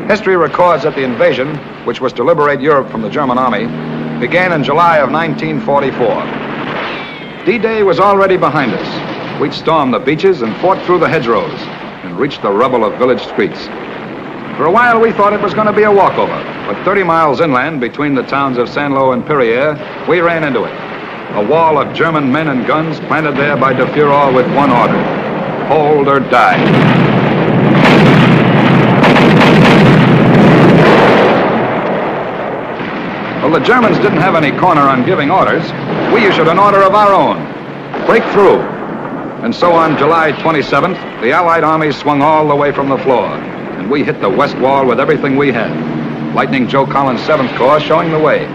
History records that the invasion, which was to liberate Europe from the German army, began in July of 1944. D-Day was already behind us. We'd stormed the beaches and fought through the hedgerows and reached the rubble of village streets. For a while, we thought it was going to be a walkover, but 30 miles inland between the towns of Saint-Lô and Perrières, we ran into it. A wall of German men and guns planted there by de Fuhrer with one order: hold or die. Well, the Germans didn't have any corner on giving orders. We issued an order of our own: break through. And so on July 27th, the Allied armies swung all the way from the floor, and we hit the west wall with everything we had. Lightning Joe Collins' 7th Corps showing the way.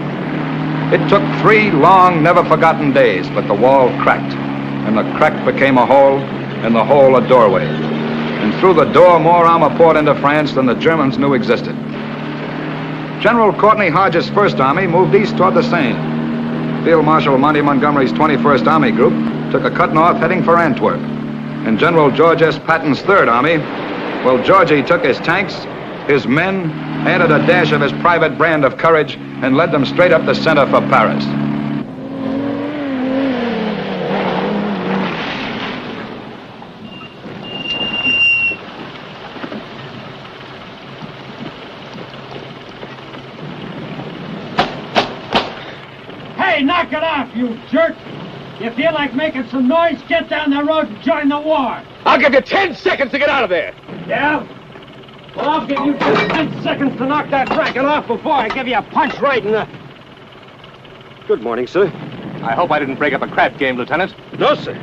It took 3 long, never-forgotten days, but the wall cracked, and the crack became a hole, and the hole a doorway. And through the door, more armor poured into France than the Germans knew existed. General Courtney Hodges' 1st Army moved east toward the Seine. Field Marshal Monty Montgomery's 21st Army Group took a cut north heading for Antwerp. And General George S. Patton's 3rd Army, well, Georgie took his tanks, his men, added a dash of his private brand of courage, and led them straight up the center for Paris. Hey, knock it off, you jerk! You feel like making some noise, get down the road and join the war. I'll give you 10 seconds to get out of there. Yeah? Well, I'll give you just 10 seconds to knock that racket off before I give you a punch right in the... Good morning, sir. I hope I didn't break up a crap game, Lieutenant. No, sir.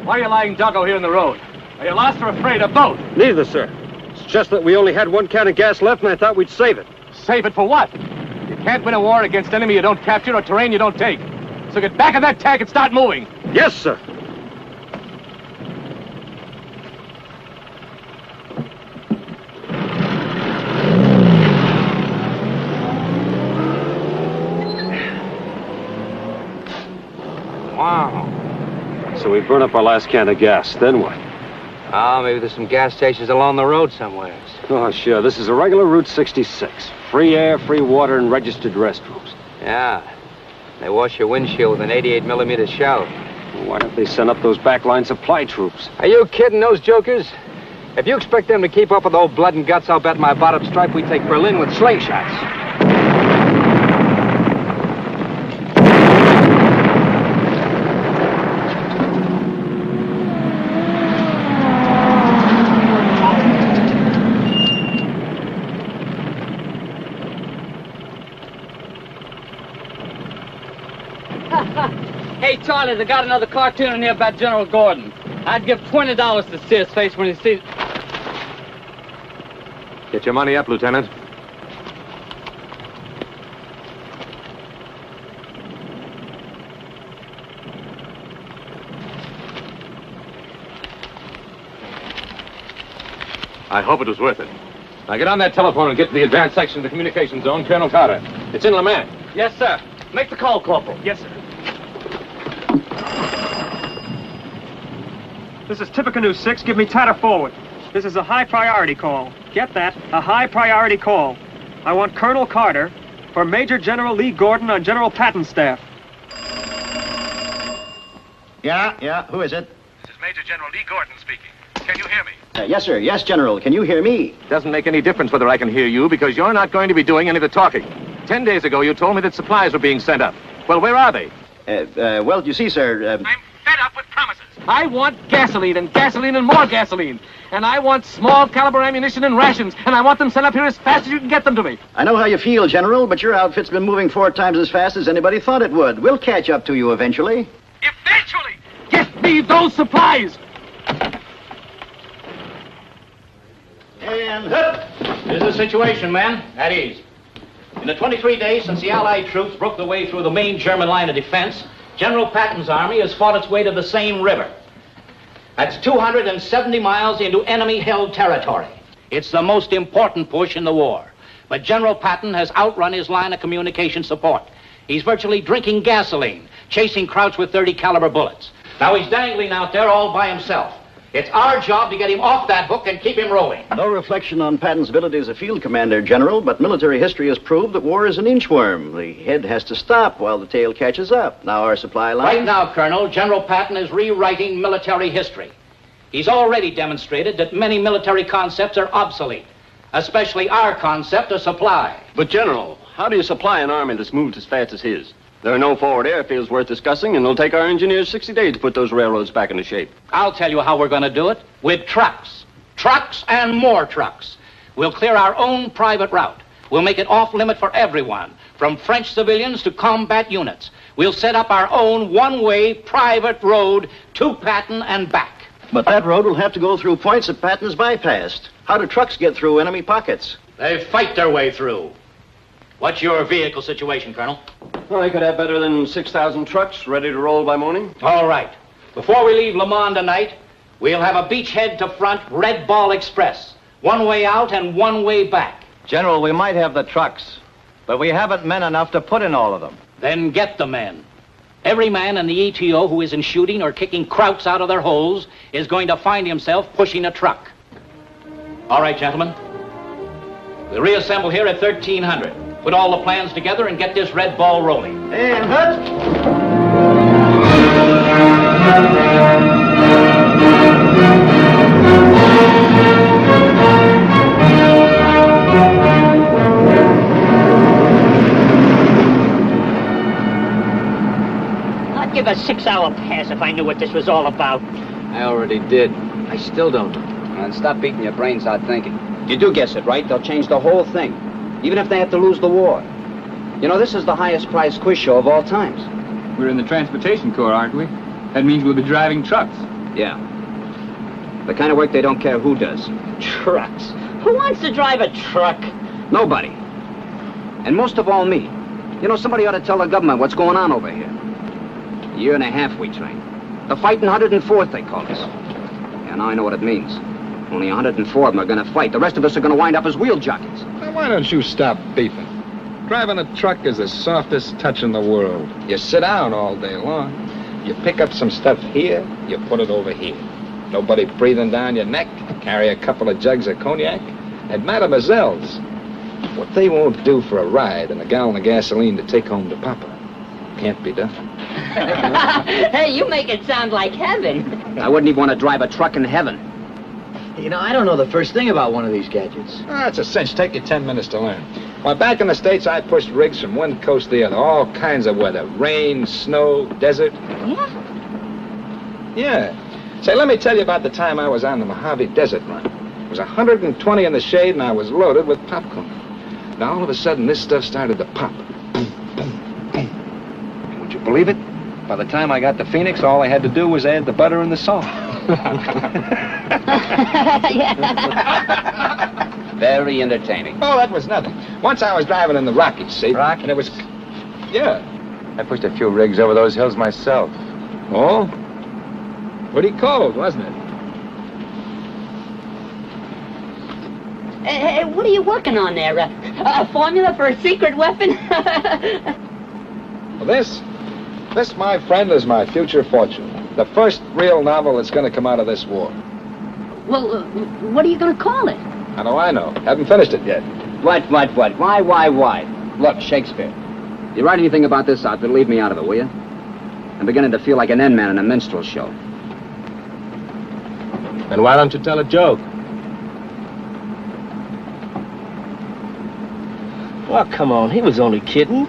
Why are you lying doggo here in the road? Are you lost or afraid of both? Neither, sir. It's just that we only had 1 can of gas left, and I thought we'd save it. Save it for what? You can't win a war against enemy you don't capture or terrain you don't take. So get back in that tank and start moving. Yes, sir. Wow. So we burn up our last can of gas, then what? Oh, maybe there's some gas stations along the road somewhere. Oh, sure. This is a regular Route 66. Free air, free water, and registered restrooms. Yeah. They wash your windshield with an 88mm shell. Well, why don't they send up those backline supply troops? Are you kidding, those jokers? If you expect them to keep up with old blood and guts, I'll bet my bottom stripe we take Berlin with slingshots. Hey, Charlie, they got another cartoon in here about General Gordon. I'd give $20 to see his face when he sees... Get your money up, Lieutenant. I hope it was worth it. Now get on that telephone and get to the advanced section of the communication zone, Colonel Carter. It's in Le Mans. Yes, sir. Make the call, Corporal. Yes, sir. This is Tippecanoe 6. Give me Tatter forward. This is a high priority call. Get that? A high priority call. I want Colonel Carter for Major General Lee Gordon on General Patton's staff. Yeah, who is it? This is Major General Lee Gordon speaking. Can you hear me? Yes, sir. Yes, General. Can you hear me? Doesn't make any difference whether I can hear you, because you're not going to be doing any of the talking. 10 days ago, you told me that supplies were being sent up. Well, where are they? Well, you see, sir... I'm fed up with promises. I want gasoline and more gasoline. And I want small caliber ammunition and rations. And I want them sent up here as fast as you can get them to me. I know how you feel, General, but your outfit's been moving 4 times as fast as anybody thought it would. We'll catch up to you eventually. Eventually! Get me those supplies! And up! Here's the situation, men. At ease. In the 23 days since the Allied troops broke their way through the main German line of defense, General Patton's army has fought its way to the Seine River. That's 270 miles into enemy-held territory. It's the most important push in the war. But General Patton has outrun his line of communication support. He's virtually drinking gasoline, chasing Krauts with .30 caliber bullets. Now he's dangling out there all by himself. It's our job to get him off that hook and keep him rolling. No reflection on Patton's ability as a field commander, General, but military history has proved that war is an inchworm. The head has to stop while the tail catches up. Now our supply line... Right now, Colonel, General Patton is rewriting military history. He's already demonstrated that many military concepts are obsolete, especially our concept of supply. But, General, how do you supply an army that's moved as fast as his? There are no forward airfields worth discussing, and it'll take our engineers 60 days to put those railroads back into shape. I'll tell you how we're going to do it. With trucks. Trucks and more trucks. We'll clear our own private route. We'll make it off-limit for everyone, from French civilians to combat units. We'll set up our own one-way private road to Patton and back. But that road will have to go through points that Patton's bypassed. How do trucks get through enemy pockets? They fight their way through. What's your vehicle situation, Colonel? Well, I could have better than 6,000 trucks ready to roll by morning. All right. Before we leave Le Mans tonight, we'll have a beachhead to front Red Ball Express. One way out and one way back. General, we might have the trucks, but we haven't men enough to put in all of them. Then get the men. Every man in the ETO who isn't shooting or kicking krauts out of their holes is going to find himself pushing a truck. All right, gentlemen. We'll reassemble here at 1300. Put all the plans together and get this Red Ball rolling. And hut! I'd give a 6-hour pass if I knew what this was all about. I already did. I still don't. And stop beating your brains out thinking. You do guess it, right? They'll change the whole thing, even if they have to lose the war. You know, this is the highest priced quiz show of all times. We're in the Transportation Corps, aren't we? That means we'll be driving trucks. Yeah. The kind of work they don't care who does. Trucks? Who wants to drive a truck? Nobody. And most of all, me. You know, somebody ought to tell the government what's going on over here. A year and a half we trained. The fighting 104th, they call us. Yeah, now I know what it means. Only 104 of them are going to fight. The rest of us are going to wind up as wheel jockeys. Now, why don't you stop beefing? Driving a truck is the softest touch in the world. You sit down all day long. You pick up some stuff here, you put it over here. Nobody breathing down your neck. Carry a couple of jugs of cognac. And mademoiselles, what they won't do for a ride and a gallon of gasoline to take home to Papa can't be done. Hey, you make it sound like heaven. I wouldn't even want to drive a truck in heaven. You know, I don't know the first thing about one of these gadgets. It's a cinch. Take you 10 minutes to learn. Well, back in the States, I pushed rigs from one coast to the other. All kinds of weather. Rain, snow, desert. Yeah? Yeah. Say, let me tell you about the time I was on the Mojave Desert run. It was 120 in the shade, and I was loaded with popcorn. Now, all of a sudden, this stuff started to pop. Boom, boom, boom. Would you believe it? By the time I got to Phoenix, all I had to do was add the butter and the salt. Very entertaining. Oh, that was nothing. Once I was driving in the Rockies, see? Rockies? And it was... Yeah. I pushed a few rigs over those hills myself. Oh? Pretty cold, wasn't it? Hey, what are you working on there? A formula for a secret weapon? Well, this, my friend, is my future fortune. The first real novel that's going to come out of this war. Well, what are you going to call it? How do I know? Haven't finished it yet. What? Why? Look, Shakespeare. You write anything about this outfit, leave me out of it, will you? I'm beginning to feel like an end man in a minstrel show. Then why don't you tell a joke? Oh, come on. He was only kidding.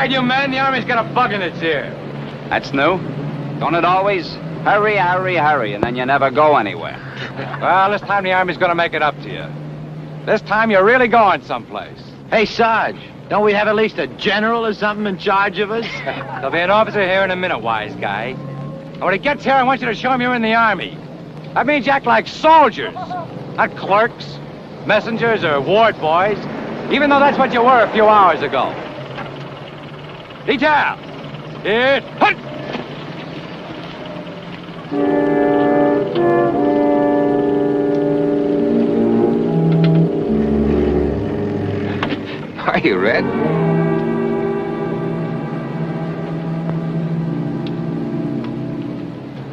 You men, the Army's got a bug in its ear. That's new. Don't it always? Hurry, and then you never go anywhere. Well, this time the Army's gonna make it up to you. This time you're really going someplace. Hey, Sarge, don't we have at least a general or something in charge of us? There'll be an officer here in a minute, wise guy. And when he gets here, I want you to show him you're in the Army. That means you act like soldiers, not clerks. messengers or ward boys, even though that's what you were a few hours ago. Detail! Hit! Hunt! Are you, Red?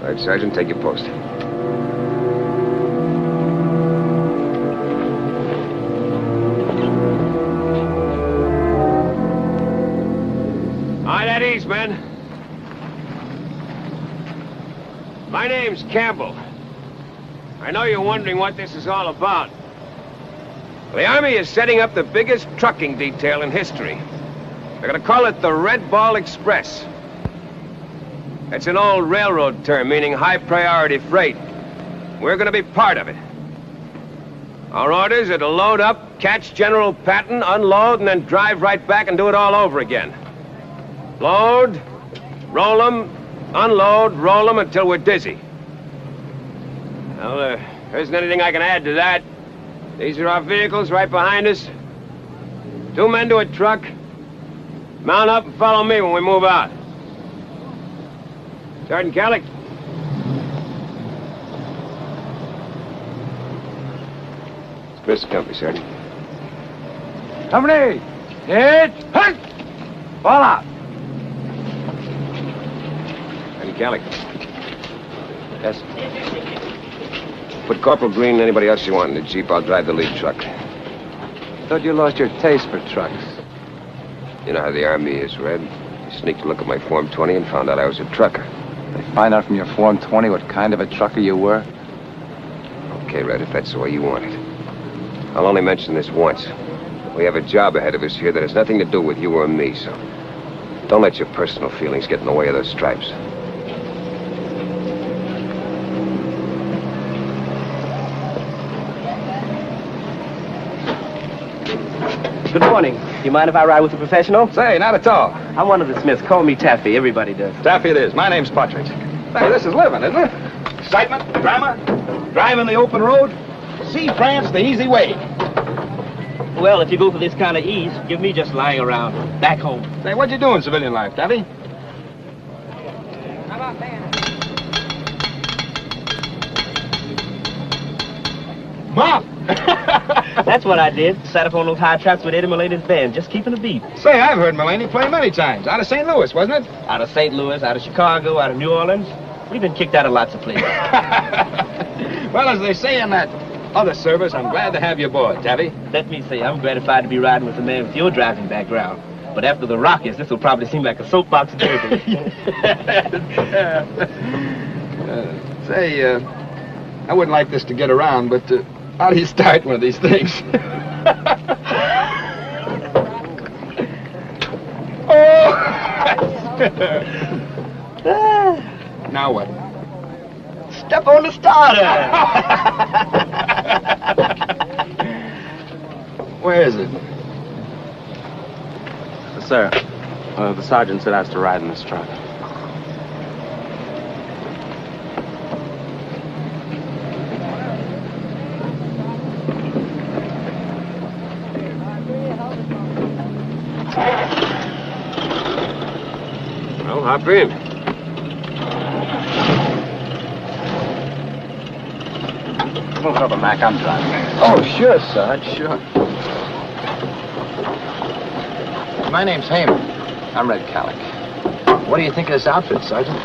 All right, Sergeant, take your post. All right, at ease, men. My name's Campbell. I know you're wondering what this is all about. The Army is setting up the biggest trucking detail in history. They're gonna call it the Red Ball Express. It's an old railroad term meaning high priority freight. We're gonna be part of it. Our orders are to load up, catch General Patton, unload, and then drive right back and do it all over again. Load, roll them, unload, roll them until we're dizzy. Well, there isn't anything I can add to that. These are our vehicles right behind us. 2 men to a truck. Mount up and follow me when we move out. Sergeant Kelly. Express the company, Sergeant. Company! Hit! Hunt! Fall out! Sergeant Kelly. Yes? Put Corporal Green and anybody else you want in the Jeep. I'll drive the lead truck. Thought you lost your taste for trucks. You know how the Army is, Red. You sneaked a look at my Form 20 and found out I was a trucker. They find out from your Form 20 what kind of a trucker you were? Okay, Red, if that's the way you want it. I'll only mention this once. We have a job ahead of us here that has nothing to do with you or me, so don't let your personal feelings get in the way of those stripes. Good morning. You mind if I ride with a professional? Say, not at all. I'm one of the Smiths. Call me Taffy. Everybody does. Taffy it is. My name's Partridge. Say, this is living, isn't it? Excitement, drama, driving the open road. See France the easy way. Well, if you go for this kind of ease, give me just lying around back home. Say, what you do in civilian life, Taffy? How about that? Mom! That's what I did. Sat up on those high traps with Eddie Mulaney's band, just keeping the beat. Say, I've heard Mulaney play many times. Out of St. Louis, wasn't it? Out of St. Louis, out of Chicago, out of New Orleans. We've been kicked out of lots of places. Well, as they say in that other service, I'm glad to have you aboard, Taffy. Let me say, I'm gratified to be riding with a man with your driving background. But after the Rockies, this will probably seem like a soapbox derby. Say, I wouldn't like this to get around, but how do you start one of these things? Oh! Now what? Step on the starter. Where is it? Sir, the sergeant said I was to ride in this truck. Well, hop in. Move it over, Mac. I'm driving. Oh, sure, Sarge, sure. My name's Heyman. I'm Red Calic. What do you think of this outfit, Sergeant?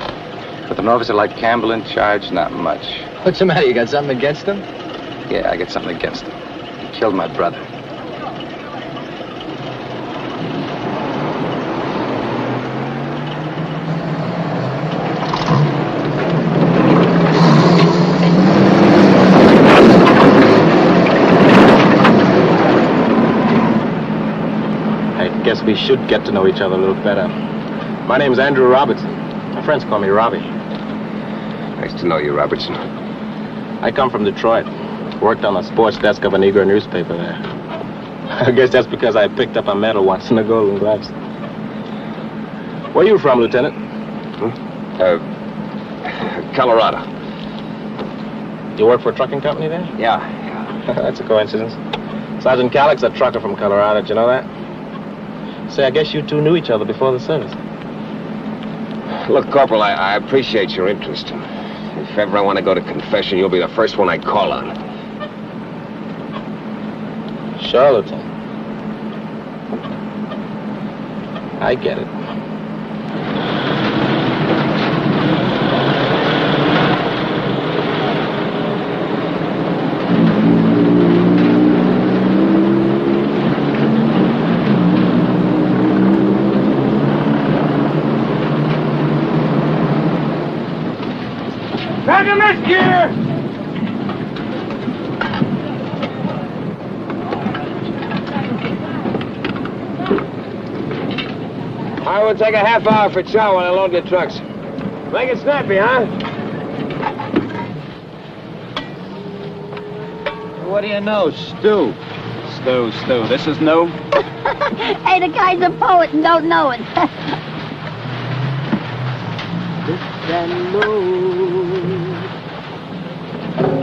With an officer like Campbell in charge, not much. What's the matter? You got something against him? Yeah, I got something against him. He killed my brother. Guess we should get to know each other a little better. My name's Andrew Robertson. My friends call me Robbie. Nice to know you, Robertson. I come from Detroit. Worked on the sports desk of a Negro newspaper there. I guess that's because I picked up a medal once in the Golden Gloves. Where are you from, Lieutenant? Colorado. You work for a trucking company there? Yeah. That's a coincidence. Sergeant Calix, a trucker from Colorado. Did you know that? Say, I guess you two knew each other before the service. Look, Corporal, I appreciate your interest. If ever I want to go to confession, you'll be the first one I call on. Sure, Lieutenant. I get it. Grab your mess gear! All right, we'll take a half hour for chow while I load the trucks. Make it snappy, huh? What do you know? Stew. Stew. This is new? Hey, the guy's a poet and don't know it. Lift and load.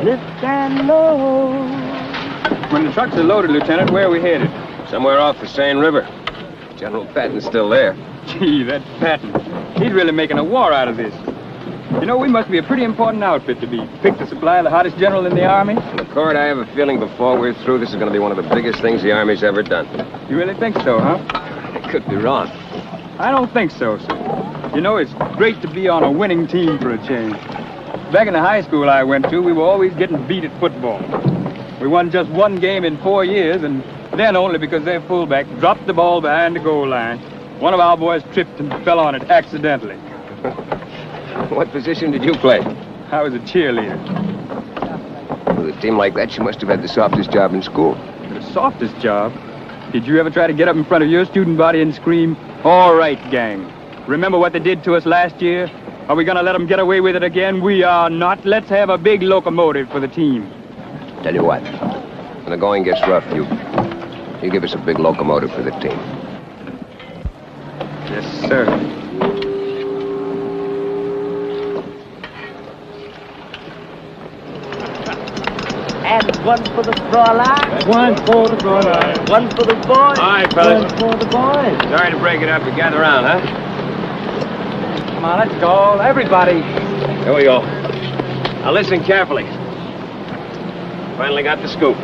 Lift and load. When the trucks are loaded, Lieutenant, where are we headed? Somewhere off the Seine River. General Patton's still there. Gee, that Patton. He's really making a war out of this. You know, we must be a pretty important outfit to be picked to supply the hottest general in the Army. McCord, I have a feeling before we're through, this is going to be one of the biggest things the Army's ever done. You really think so, huh? I could be wrong. I don't think so, sir. You know, it's great to be on a winning team for a change. Back in the high school I went to, we were always getting beat at football. We won just one game in 4 years, and then only because their fullback dropped the ball behind the goal line. One of our boys tripped and fell on it accidentally. What position did you play? I was a cheerleader. With a team like that, you must have had the softest job in school. The softest job? Did you ever try to get up in front of your student body and scream, "All right, gang. Remember what they did to us last year? Are we going to let them get away with it again? We are not. Let's have a big locomotive for the team." Tell you what, when the going gets rough, you give us a big locomotive for the team. Yes, sir. And one for the Fräulein. One for the Fräulein. One for the boys. All right, fellas. One for the boys. Sorry to break it up, but gather around, huh? Come on, let's go. Everybody. Here we go. Now listen carefully. Finally got the scoop.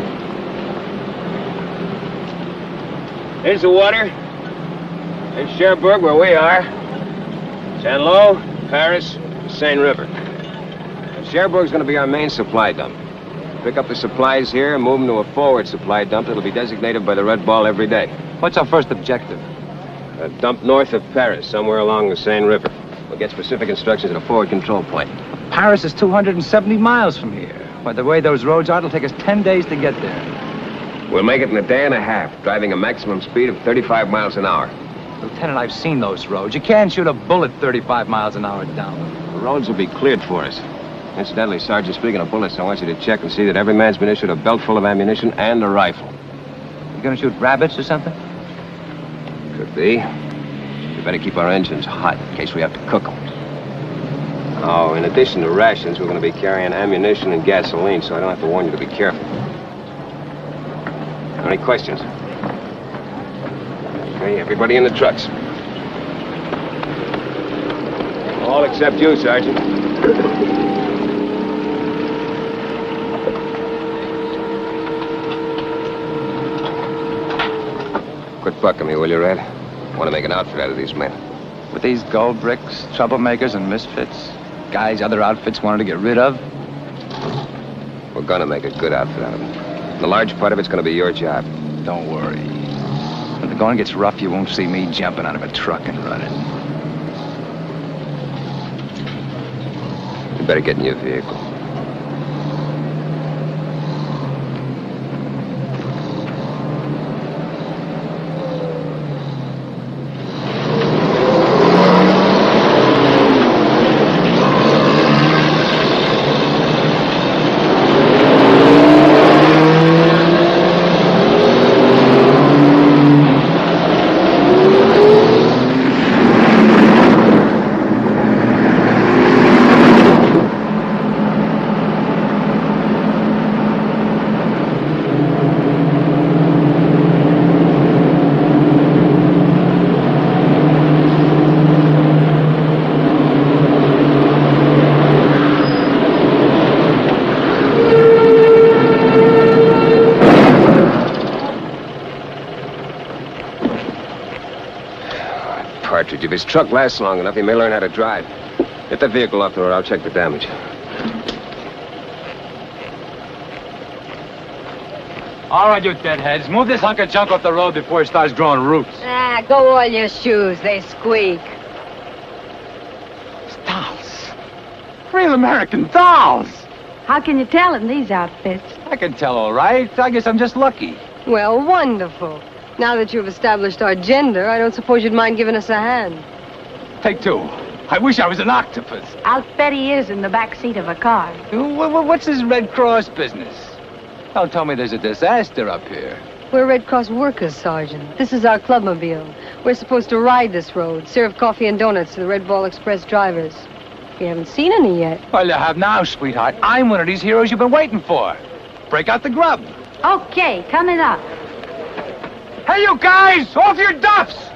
Here's the water. Here's Cherbourg, where we are. Saint-Lô, Paris, the Seine River. Cherbourg's going to be our main supply dump. Pick up the supplies here and move them to a forward supply dump that'll be designated by the Red Ball every day. What's our first objective? A dump north of Paris, somewhere along the Seine River. We'll get specific instructions at a forward control point. Paris is 270 miles from here. By the way those roads are, it'll take us 10 days to get there. We'll make it in a day and a half, driving a maximum speed of 35 miles an hour. Lieutenant, I've seen those roads. You can't shoot a bullet 35 miles an hour down them. The roads will be cleared for us. Incidentally, Sergeant, speaking of bullets, I want you to check and see that every man's been issued a belt full of ammunition and a rifle. You gonna shoot rabbits or something? Could be. We better keep our engines hot in case we have to cook them. Oh, in addition to rations, we're going to be carrying ammunition and gasoline, so I don't have to warn you to be careful. Any questions? Okay, everybody in the trucks. All except you, Sergeant. Quit bucking me, will you, Red? I want to make an outfit out of these men. With these gold bricks, troublemakers, and misfits, guys other outfits wanted to get rid of. We're going to make a good outfit out of them. The large part of it's going to be your job. Don't worry. When the going gets rough, you won't see me jumping out of a truck and running. You better get in your vehicle. his truck lasts long enough, he may learn how to drive. Get the vehicle off the road. I'll check the damage. All right, you deadheads. Move this hunk of junk off the road before it starts growing roots. Ah, go oil your shoes. They squeak. Dolls. Real American dolls. How can you tell in these outfits? I can tell all right. I guess I'm just lucky. Well, wonderful. Now that you've established our gender, I don't suppose you'd mind giving us a hand. Take two. I wish I was an octopus. I'll bet he is in the back seat of a car. What's this Red Cross business? Don't tell me there's a disaster up here. We're Red Cross workers, Sergeant. This is our clubmobile. We're supposed to ride this road, serve coffee and donuts to the Red Ball Express drivers. We haven't seen any yet. Well, you have now, sweetheart. I'm one of these heroes you've been waiting for. Break out the grub. Okay, coming up. Hey, you guys! Off your duffs!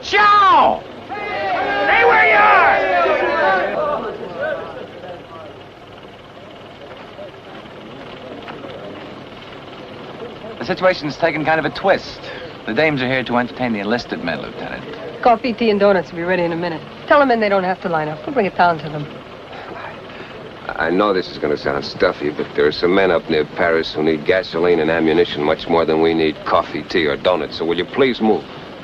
Ciao! Stay where you are! The situation's taken kind of a twist. The dames are here to entertain the enlisted men, Lieutenant. Coffee, tea, and donuts will be ready in a minute. Tell the men they don't have to line up. We'll bring it down to them. I know this is going to sound stuffy, but there are some men up near Paris who need gasoline and ammunition much more than we need coffee, tea, or donuts. So will you please move?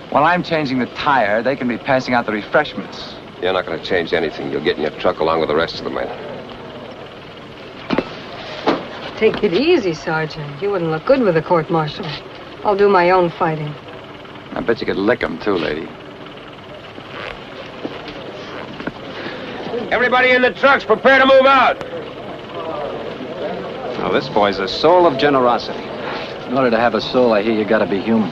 While I'm changing the tire, they can be passing out the refreshments. You're not going to change anything. You'll get in your truck along with the rest of the men. Take it easy, Sergeant. You wouldn't look good with a court-martial. I'll do my own fighting. I bet you could lick them, too, lady. Everybody in the trucks, prepare to move out. Now, this boy's a soul of generosity. In order to have a soul, I hear you gotta be human.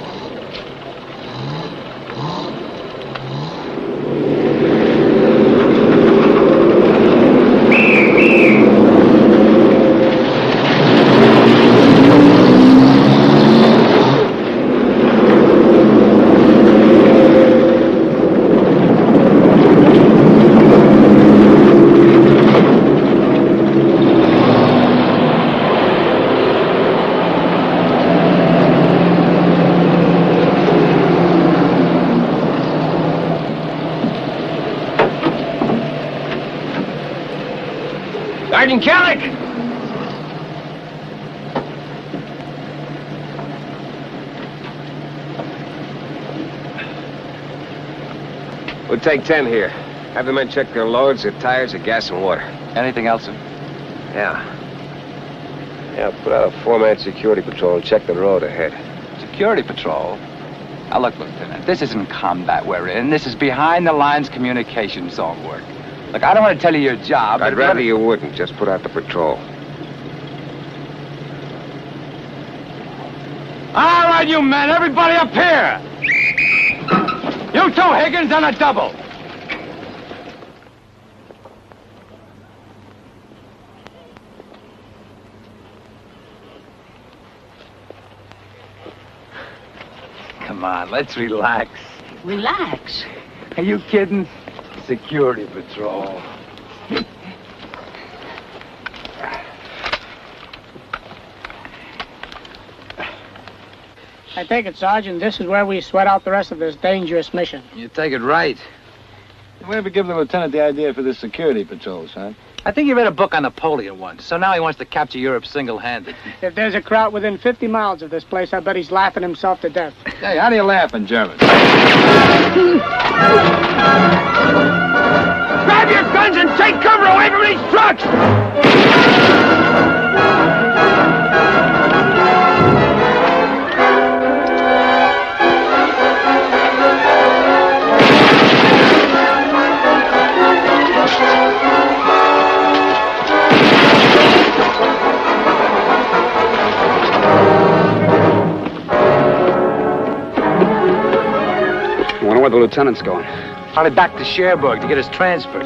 Sergeant Kellick! We'll take 10 here. Have the men check their loads, their tires, their gas, and water. Anything else, sir? Yeah. Yeah, put out a 4-man security patrol and check the road ahead. Security patrol? Now, look, Lieutenant, this isn't combat we're in. This is behind-the-lines communication zone work. Look, I don't want to tell you your job. I'd rather you wouldn't. Just put out the patrol. All right, you men, everybody up here! You two, Higgins, on a double. Come on, let's relax. Relax. Are you kidding? Security patrol. I take it, Sergeant, this is where we sweat out the rest of this dangerous mission. You take it right. Where did we give the lieutenant the idea for this security patrol, son? I think he read a book on Napoleon once, so now he wants to capture Europe single-handed. If there's a crowd within 50 miles of this place, I bet he's laughing himself to death. Hey, how do you laugh in German? Grab your guns and take cover away from these trucks! I wonder where the lieutenant's going. Probably back to Cherbourg to get us transferred.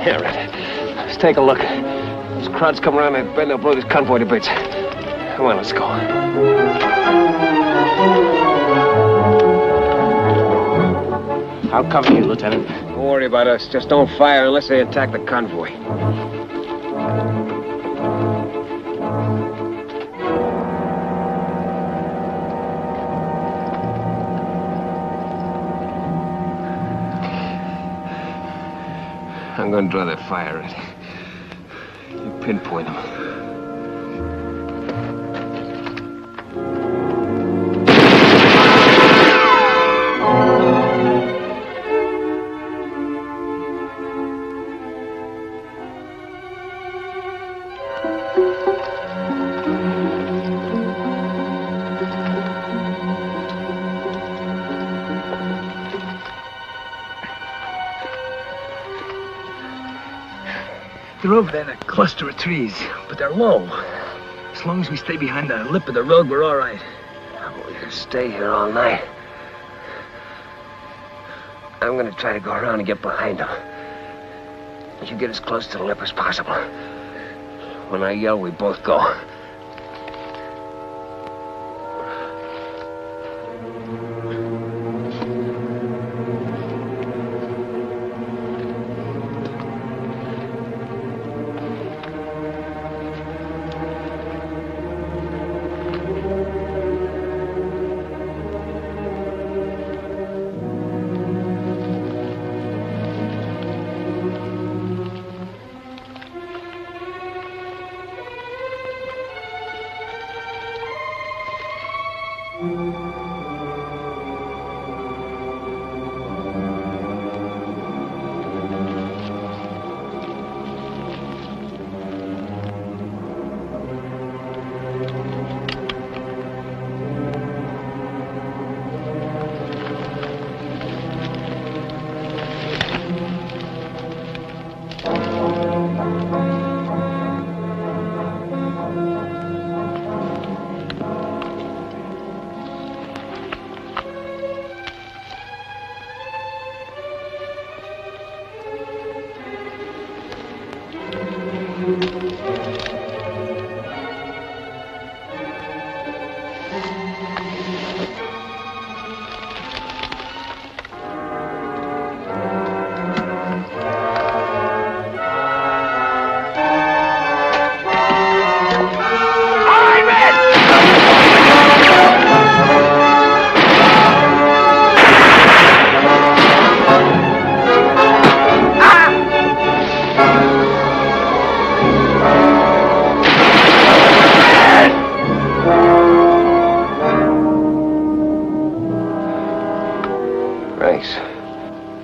Here, Red. Let's take a look. Those crowds come around that bend, they'll blow this convoy to bits. Come on, let's go. I'll cover you, Lieutenant. Don't worry about us. Just don't fire unless they attack the convoy. I'm gonna draw that fire at. You pinpoint them. They're over there in a cluster of trees, but they're low. As long as we stay behind the lip of the road, we're all right. We can stay here all night. I'm gonna try to go around and get behind them. You get as close to the lip as possible. When I yell, we both go.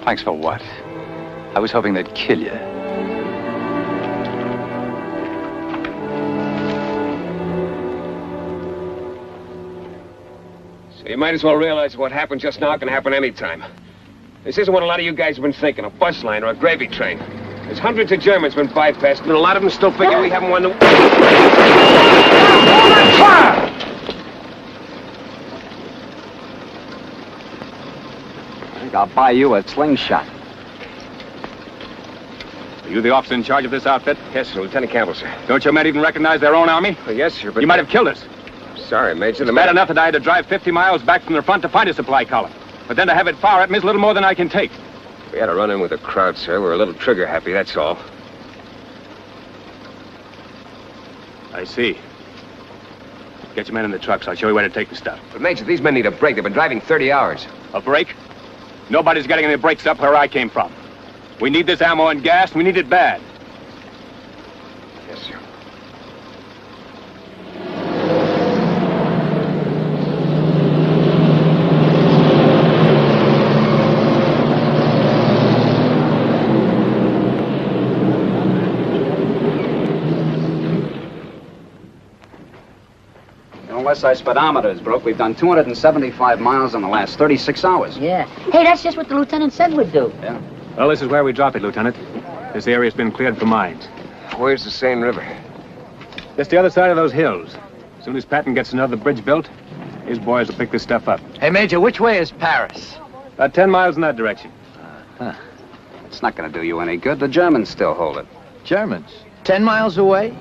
Thanks for what? I was hoping they'd kill you. So you might as well realize what happened just now can happen anytime. This isn't what a lot of you guys have been thinking, a bus line or a gravy train. There's hundreds of Germans been bypassed, and a lot of them still figure we haven't won the... Fire! I'll buy you a slingshot. Are you the officer in charge of this outfit? Yes, sir. Lieutenant Campbell, sir. Don't your men even recognize their own army? Well, yes, sir, but... You might have killed us. Sorry, Major. It's bad enough that I had to drive 50 miles back from the front to find a supply column. But then to have it fire at me is a little more than I can take. We had a run-in with the crowd, sir. We're a little trigger-happy, that's all. I see. Get your men in the trucks. I'll show you where to take the stuff. But, Major, these men need a break. They've been driving 30 hours. A break? Nobody's getting any breaks up where I came from. We need this ammo and gas, and we need it bad. Yes, sir. Unless our speedometer is broke, we've done 275 miles in the last 36 hours. Yeah. Hey, that's just what the lieutenant said we'd do. Yeah. Well, this is where we drop it, Lieutenant. This area's been cleared for mines. Where's the Seine River? Just the other side of those hills. As soon as Patton gets another bridge built, his boys will pick this stuff up. Hey, Major, which way is Paris? About 10 miles in that direction. It's not going to do you any good. The Germans still hold it. Germans? 10 miles away?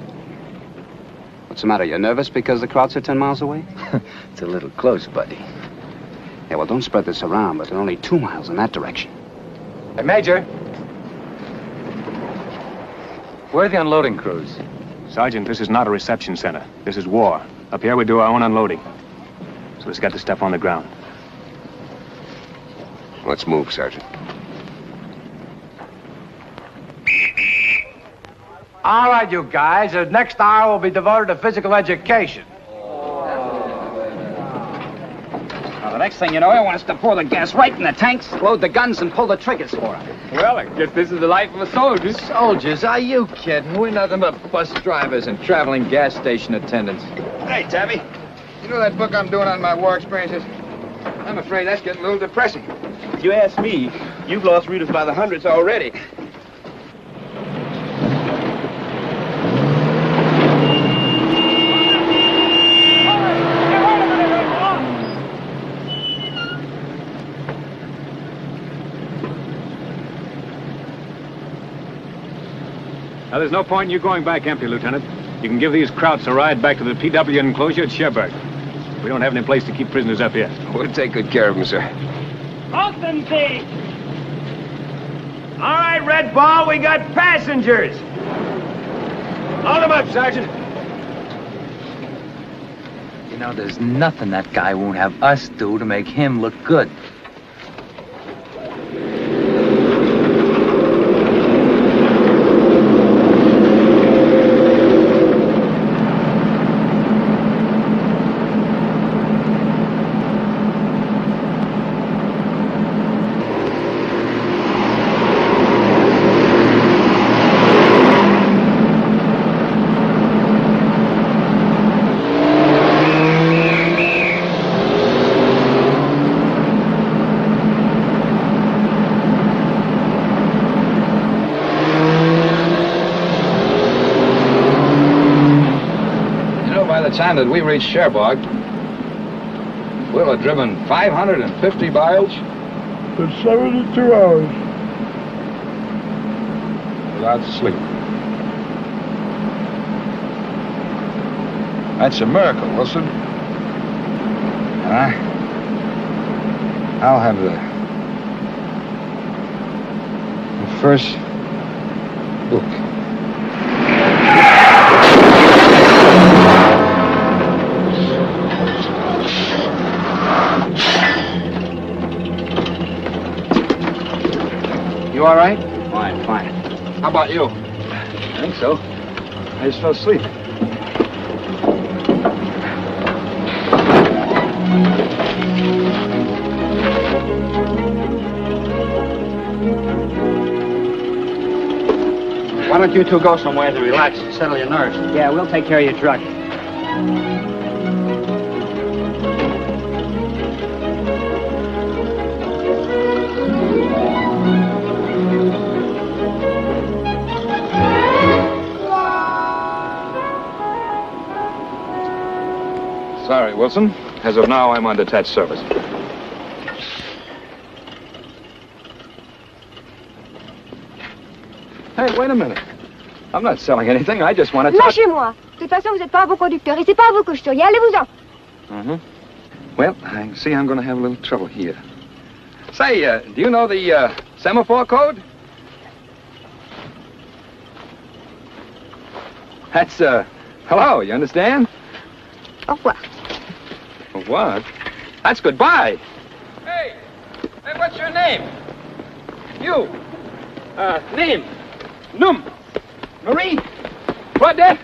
What's the matter? You're nervous because the Krauts are 10 miles away? It's a little close, buddy. Yeah, well, don't spread this around, but they're only 2 miles in that direction. Hey, Major. Where are the unloading crews? Sergeant, this is not a reception center. This is war. Up here, we do our own unloading. So let's get the stuff on the ground. Let's move, Sergeant. All right, you guys. The next hour will be devoted to physical education. Well, the next thing you know, he wants to pour the gas right in the tanks, load the guns, and pull the triggers for him. Well, I guess this is the life of a soldier. Soldiers? Are you kidding? We're nothing but bus drivers and traveling gas station attendants. Hey, Tabby. You know that book I'm doing on my war experiences? I'm afraid that's getting a little depressing. If you ask me, you've lost readers by the hundreds already. Now, there's no point in you going back empty, Lieutenant. You can give these krauts a ride back to the PW enclosure at Cherbourg. We don't have any place to keep prisoners up here. We'll take good care of them, sir. Halt them, thieves! All right, Red Ball, we got passengers. Hold them up, Sergeant. You know, there's nothing that guy won't have us do to make him look good. Time that we reach Cherbourg, we'll have driven 550 miles in 72 hours without sleep. That's a miracle, Wilson. I'll have the first book. You all right? Fine, fine. How about you? I think so. I just fell asleep. Why don't you two go somewhere to relax and settle your nerves? Yeah, we'll take care of your truck. Sorry, Wilson. As of now, I'm on detached service. Hey, wait a minute. I'm not selling anything. I just want to talk... Lâchez-moi. De toute façon, vous n'êtes pas un bon conducteur et c'est pas à vous que je souris. Allez-vous-en. Well, I see I'm going to have a little trouble here. Say, do you know the semaphore code? That's, hello, you understand? Au revoir. What? That's goodbye. Hey, what's your name? You. Name. Num. Marie. Claudette.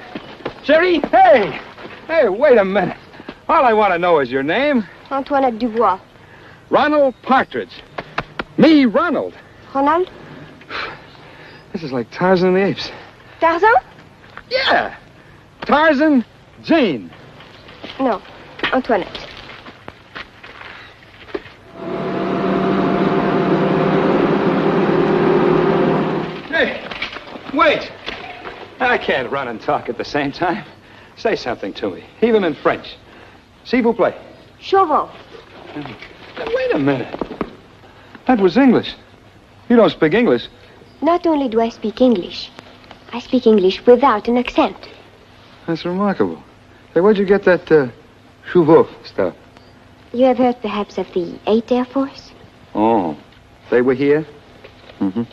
Cherie. Hey, wait a minute. All I want to know is your name. Antoinette Dubois. Ronald Partridge. Me, Ronald. Ronald? This is like Tarzan and the Apes. Tarzan? Yeah. Tarzan, Jean. No, Antoinette. Hey, wait. I can't run and talk at the same time. Say something to me, even in French. S'il vous plaît. Chauveau. Wait a minute. That was English. You don't speak English. Not only do I speak English, I speak English without an accent. That's remarkable. Hey, where'd you get that, chauveau stuff? You have heard perhaps of the 8th Air Force? Oh, they were here? Mm-hmm.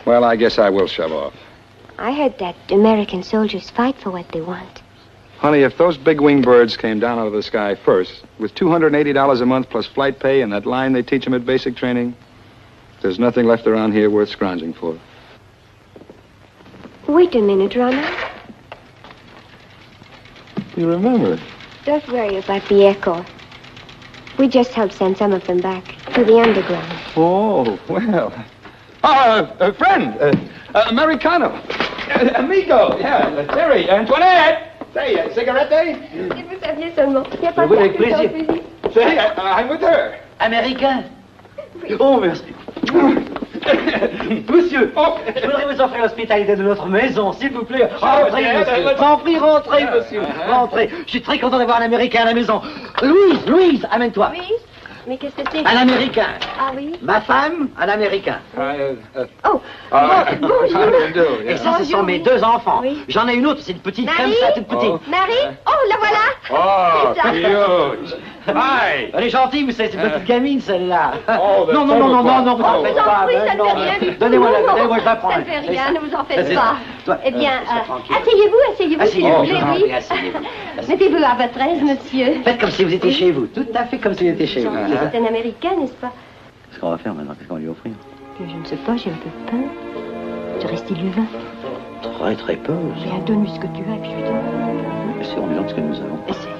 Well, I guess I will shove off. I heard that American soldiers fight for what they want. Honey, if those big wing birds came down out of the sky first, with $280 a month plus flight pay and that line they teach them at basic training, there's nothing left around here worth scrounging for. Wait a minute, Ronald. You remember it? Don't worry about the echo. We just helped send some of them back to the underground. Oh, well. Friend. Americano. Amigo. Yeah, Terry. Antoinette. Say, cigarette day? Si vous saviez seulement. Il n'y a pas de avec plaisir. Say, I'm with her. Américain. Oh, merci. Monsieur, je voudrais vous offrir l'hospitalité de notre maison, s'il vous plaît. Rentrez, monsieur. Rentrez, monsieur. Rentrez. Je suis très content d'avoir un Américain à la maison. Louise, amène-toi. Louise? Mais qu'est-ce que c'est? Un Américain. Ah oui? Ma femme, un Américain. Oh, bonjour. Et ça, ce sont mes deux enfants. Oui. J'en ai une autre, c'est une petite Marie? comme ça, toute petite. Marie? Oh, la voilà! Oh, C'est ça. cute. Hi. Elle est gentille, vous savez, c'est une petite gamine, celle-là. Oh, non, vous en faites pas. Ça ne fait rien du tout. Donnez-moi, je la prends. Ça ne fait rien, ne vous en faites Vas-y. pas. Toi, Eh bien, tranquille. asseyez-vous, s'il vous plaît, oui. Asseyez-vous. Mettez-vous à votre aise, monsieur. Faites comme si vous étiez chez vous, tout à fait comme si vous étiez chez vous. C'est un Américain, n'est-ce pas? Qu'est-ce qu'on va faire maintenant? Qu'est-ce qu'on va lui offrir? Je ne sais pas, j'ai un peu peur. De rester du vin. Très, très peu. Bien, donne-lui ce que tu as, et puis je lui donne. C'est en disant ce que nous avons. Essaye.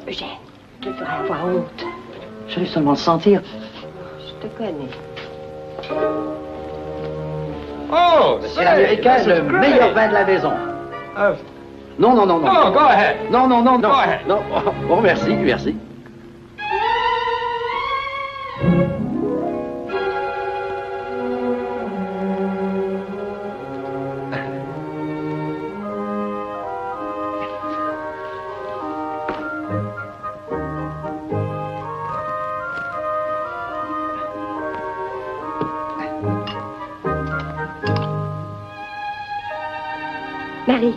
Eugène, tu devrais avoir honte. Je vais seulement le sentir. Je te connais. Oh, C'est l'Américain, le meilleur vin de la maison. Non. No, go ahead. Non. Go ahead. Non. Oh, merci. Marie.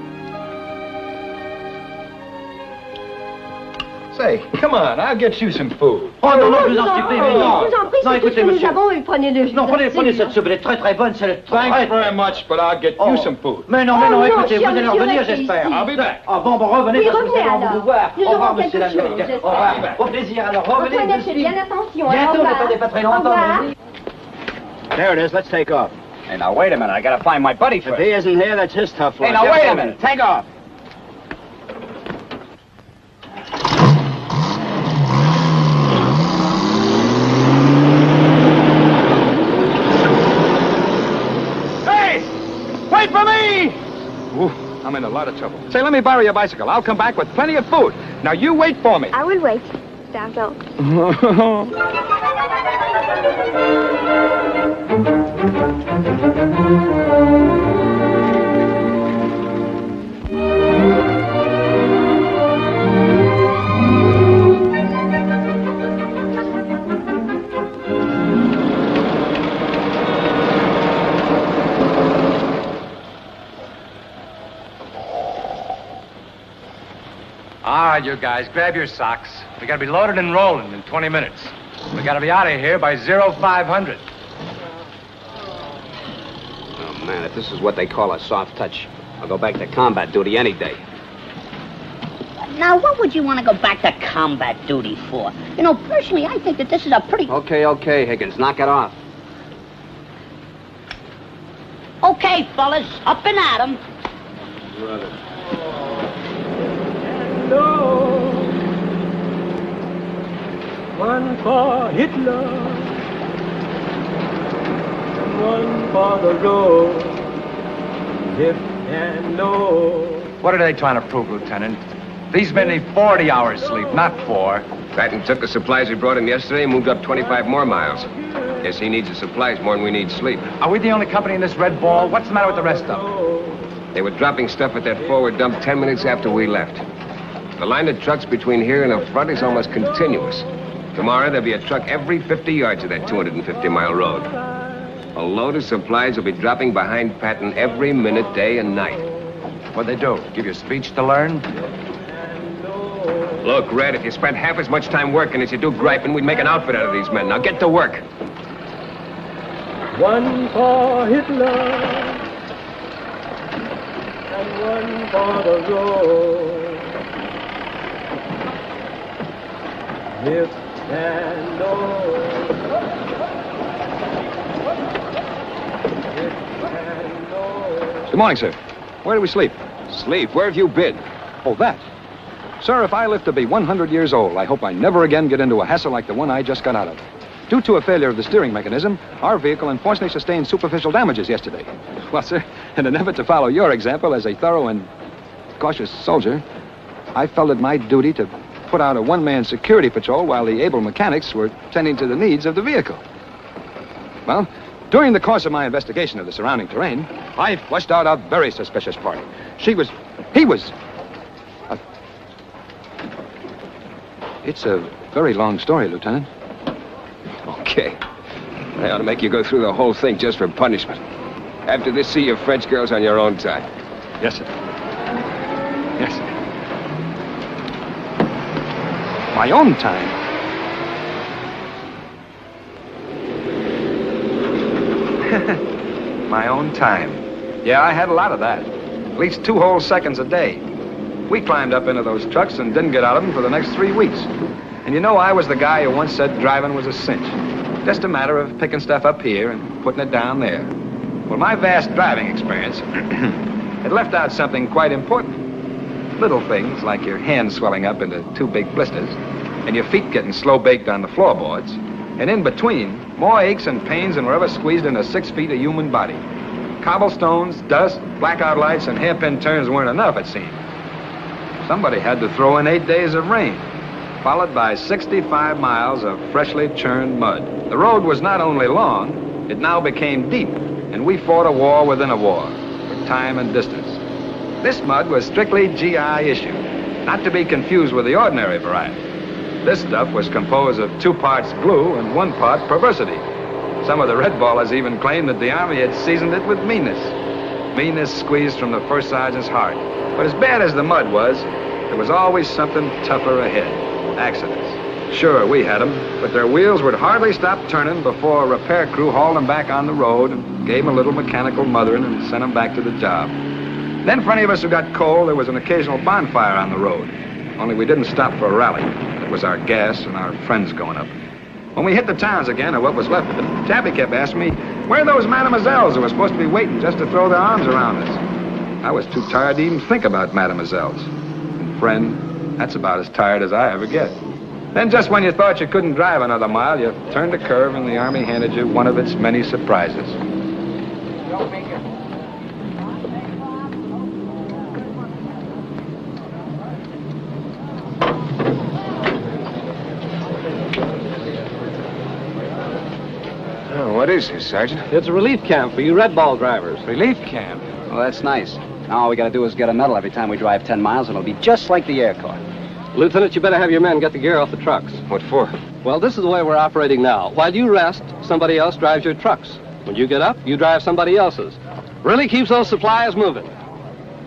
Say, come on, I'll get you some food. Oh non, je vous en supplie, mais non. Je vous en prie, Non, c'est tout écoutez, ce que nous monsieur. avons, prenez-le. Non, prenez cette soupe, elle est très très bonne, c'est le Thanks very much, but I'll get you some food. Mais non, écoutez, vous allez revenir, j'espère. I'll be back. Ah bon, revenez, Oui, parce que nous revenez, allons alors. vous voir. Nous Au revoir, aurons monsieur quelque l'Américain. chose, Au revoir. Au plaisir, alors revenez. Antoinette, de faites suite. bien attention. Bientôt, Au ne pas très longtemps. revoir. There it is. Let's take off. Hey, now, wait a minute. I gotta find my buddy first. If he isn't here, that's his tough luck. Hey, now, wait a minute. Take off. Hey! Wait for me! Ooh, I'm in a lot of trouble. Say, let me borrow your bicycle. I'll come back with plenty of food. Now, you wait for me. I will wait. Pardon. All right, you guys, grab your socks. We gotta be loaded and rolling in 20 minutes. We gotta be out of here by 0500. Oh, man, if this is what they call a soft touch, I'll go back to combat duty any day. Now, what would you want to go back to combat duty for? You know, personally, I think that this is a pretty... Okay, Higgins, knock it off. Okay, fellas, up and at 'em. One for Hitler, and one for the road. If and no. What are they trying to prove, Lieutenant? These men need 40 hours sleep, not 4. Patton took the supplies he brought in yesterday and moved up 25 more miles. Guess he needs the supplies more than we need sleep. Are we the only company in this red ball? What's the matter with the rest of them? They were dropping stuff at that forward dump 10 minutes after we left. The line of trucks between here and the front is almost continuous. Tomorrow, there'll be a truck every 50 yards of that 250-mile road. A load of supplies will be dropping behind Patton every minute, day and night. What'd they do? Give you a speech to learn? Look, Red, if you spent half as much time working as you do griping, we'd make an outfit out of these men. Now get to work. One for Hitler and one for the road. If and Good morning, sir. Where do we sleep? Sleep? Where have you been? Oh, that. Sir, if I live to be 100 years old, I hope I never again get into a hassle like the one I just got out of. Due to a failure of the steering mechanism, our vehicle unfortunately sustained superficial damages yesterday. Well, sir, in an effort to follow your example as a thorough and cautious soldier, I felt it my duty to put out a one-man security patrol while the able mechanics were tending to the needs of the vehicle. Well, during the course of my investigation of the surrounding terrain, I flushed out a very suspicious party. He was... It's a very long story, Lieutenant. Okay. I ought to make you go through the whole thing just for punishment. After this, see your French girls on your own time. Yes, sir. Yes, sir. My own time? My own time. Yeah, I had a lot of that. At least 2 whole seconds a day. We climbed up into those trucks and didn't get out of them for the next 3 weeks. And you know, I was the guy who once said driving was a cinch. Just a matter of picking stuff up here and putting it down there. Well, my vast driving experience, it left out something quite important. Little things like your hands swelling up into 2 big blisters and your feet getting slow-baked on the floorboards. And in between, more aches and pains than were ever squeezed into 6 feet of human body. Cobblestones, dust, blackout lights, and hairpin turns weren't enough, it seemed. Somebody had to throw in 8 days of rain, followed by 65 miles of freshly churned mud. The road was not only long, it now became deep, and we fought a war within a war, for time and distance. This mud was strictly GI issue, not to be confused with the ordinary variety. This stuff was composed of 2 parts glue and 1 part perversity. Some of the red ballers even claimed that the Army had seasoned it with meanness. Meanness squeezed from the first sergeant's heart. But as bad as the mud was, there was always something tougher ahead. Accidents. Sure, we had them, but their wheels would hardly stop turning before a repair crew hauled them back on the road and gave them a little mechanical mothering and sent them back to the job. Then for any of us who got cold, there was an occasional bonfire on the road. Only we didn't stop for a rally. It was our gas and our friends going up. When we hit the towns again, or what was left of them, Tabby kept asking me, where are those mademoiselles who were supposed to be waiting just to throw their arms around us? I was too tired to even think about mademoiselles. And friend, that's about as tired as I ever get. Then just when you thought you couldn't drive another mile, you turned a curve and the Army handed you one of its many surprises. Oh, what is this, Sergeant? It's a relief camp for you red ball drivers. Relief camp? Well, that's nice. Now all we gotta do is get a medal every time we drive 10 miles, and it'll be just like the Air Corps. Lieutenant, you better have your men get the gear off the trucks. What for? Well, this is the way we're operating now. While you rest, somebody else drives your trucks. When you get up, you drive somebody else's. Really keeps those supplies moving.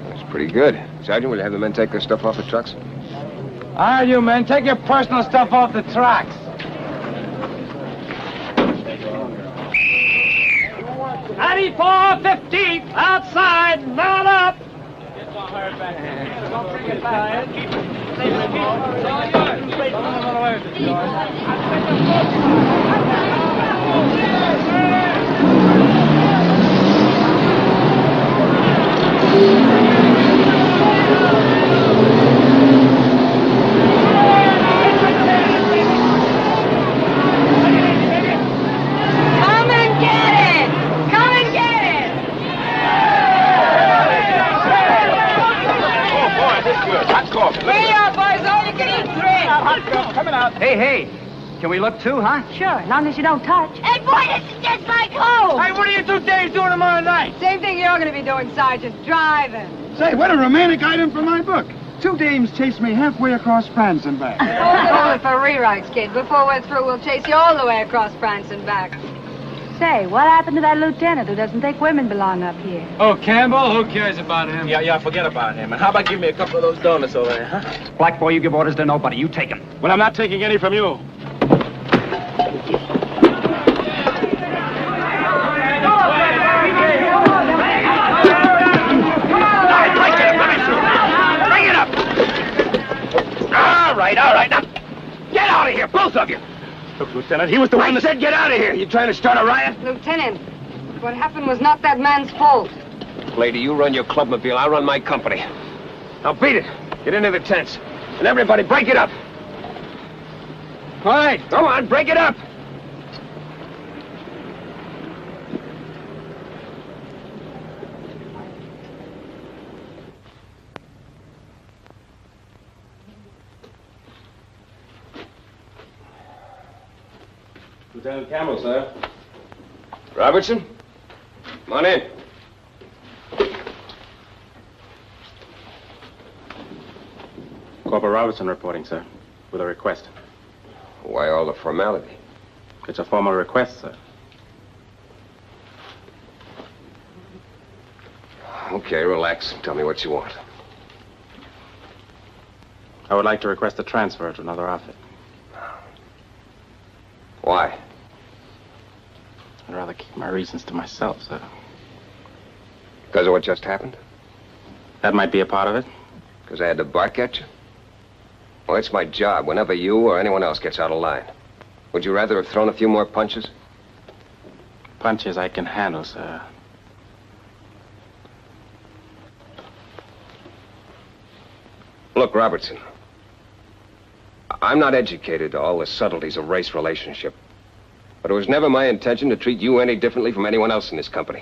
That's pretty good. Sergeant, will you have the men take their stuff off the trucks? All right, you men, take your personal stuff off the trucks. 94-15, outside, mount up. Hey, can we look too, huh? Sure, as long as you don't touch. Hey, boy, this is just like home. Hey, what are you 2 days doing tomorrow night? Same thing you're going to be doing, Sergeant. Driving. Say, what a romantic item for my book. 2 dames chased me halfway across France and back. Only for rewrites, kid. Before we're through, we'll chase you all the way across France and back. Say, what happened to that lieutenant who doesn't think women belong up here? Oh, Campbell? Who cares about him? Yeah, forget about him. And how about give me a couple of those donuts over there, huh? Black boy, you give orders to nobody. You take them. Well, I'm not taking any from you. All right, now, get out of here, both of you. Look, Lieutenant, he was the one that said get out of here. You trying to start a riot? Lieutenant, what happened was not that man's fault. Lady, you run your clubmobile, I'll run my company. Now beat it. Get into the tents. And everybody break it up. All right, go on, break it up. Lieutenant Campbell, sir. Robertson, come on in. Corporal Robertson reporting, sir, with a request. Why all the formality? It's a formal request, sir. Okay, relax. Tell me what you want. I would like to request a transfer to another outfit. Why? I'd rather keep my reasons to myself, sir. Because of what just happened? That might be a part of it. Because I had to bark at you? Well, it's my job whenever you or anyone else gets out of line. Would you rather have thrown a few more punches? Punches I can handle, sir. Look, Robertson. I'm not educated to all the subtleties of race relationship. But it was never my intention to treat you any differently from anyone else in this company.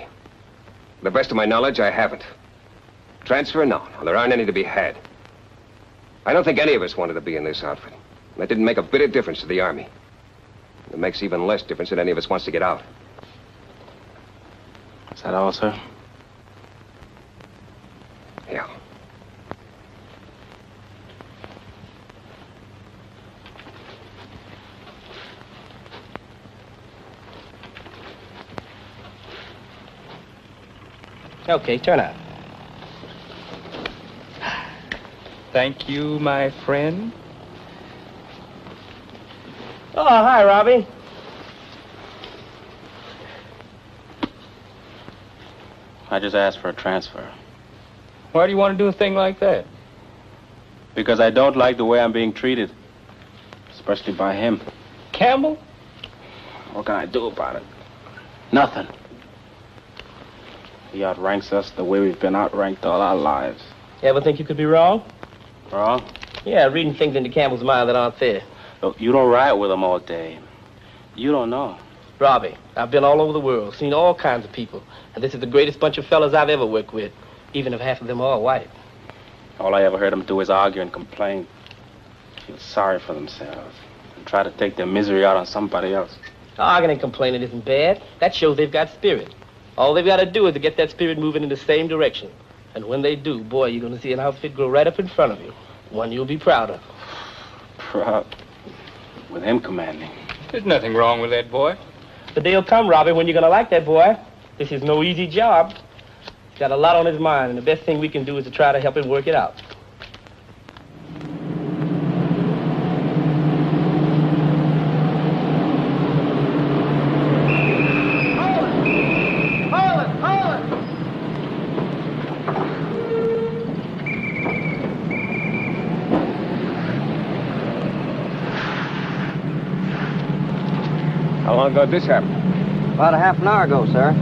To the best of my knowledge, I haven't. Transfer? No, there aren't any to be had. I don't think any of us wanted to be in this outfit. That didn't make a bit of difference to the Army. It makes even less difference that any of us wants to get out. Is that all, sir? Yeah. Okay, turn out. Thank you, my friend. Oh, hi, Robbie. I just asked for a transfer. Why do you want to do a thing like that? Because I don't like the way I'm being treated. Especially by him. Campbell? What can I do about it? Nothing. He outranks us the way we've been outranked all our lives. You ever think you could be wrong? Wrong? Yeah, reading things into Campbell's mind that aren't fair. Look, you don't ride with him all day. You don't know. Robbie, I've been all over the world, seen all kinds of people, and this is the greatest bunch of fellas I've ever worked with, even if half of them are white. All I ever heard them do is argue and complain. Feel sorry for themselves and try to take their misery out on somebody else. Arguing and complaining isn't bad. That shows they've got spirit. All they've got to do is to get that spirit moving in the same direction. And when they do, boy, you're going to see an outfit grow right up in front of you. One you'll be proud of. Proud? With him commanding. There's nothing wrong with that boy. The day'll come, Robbie, when you're going to like that boy. This is no easy job. He's got a lot on his mind, and the best thing we can do is to try to help him work it out. How long ago did this happen? About a half an hour ago, sir.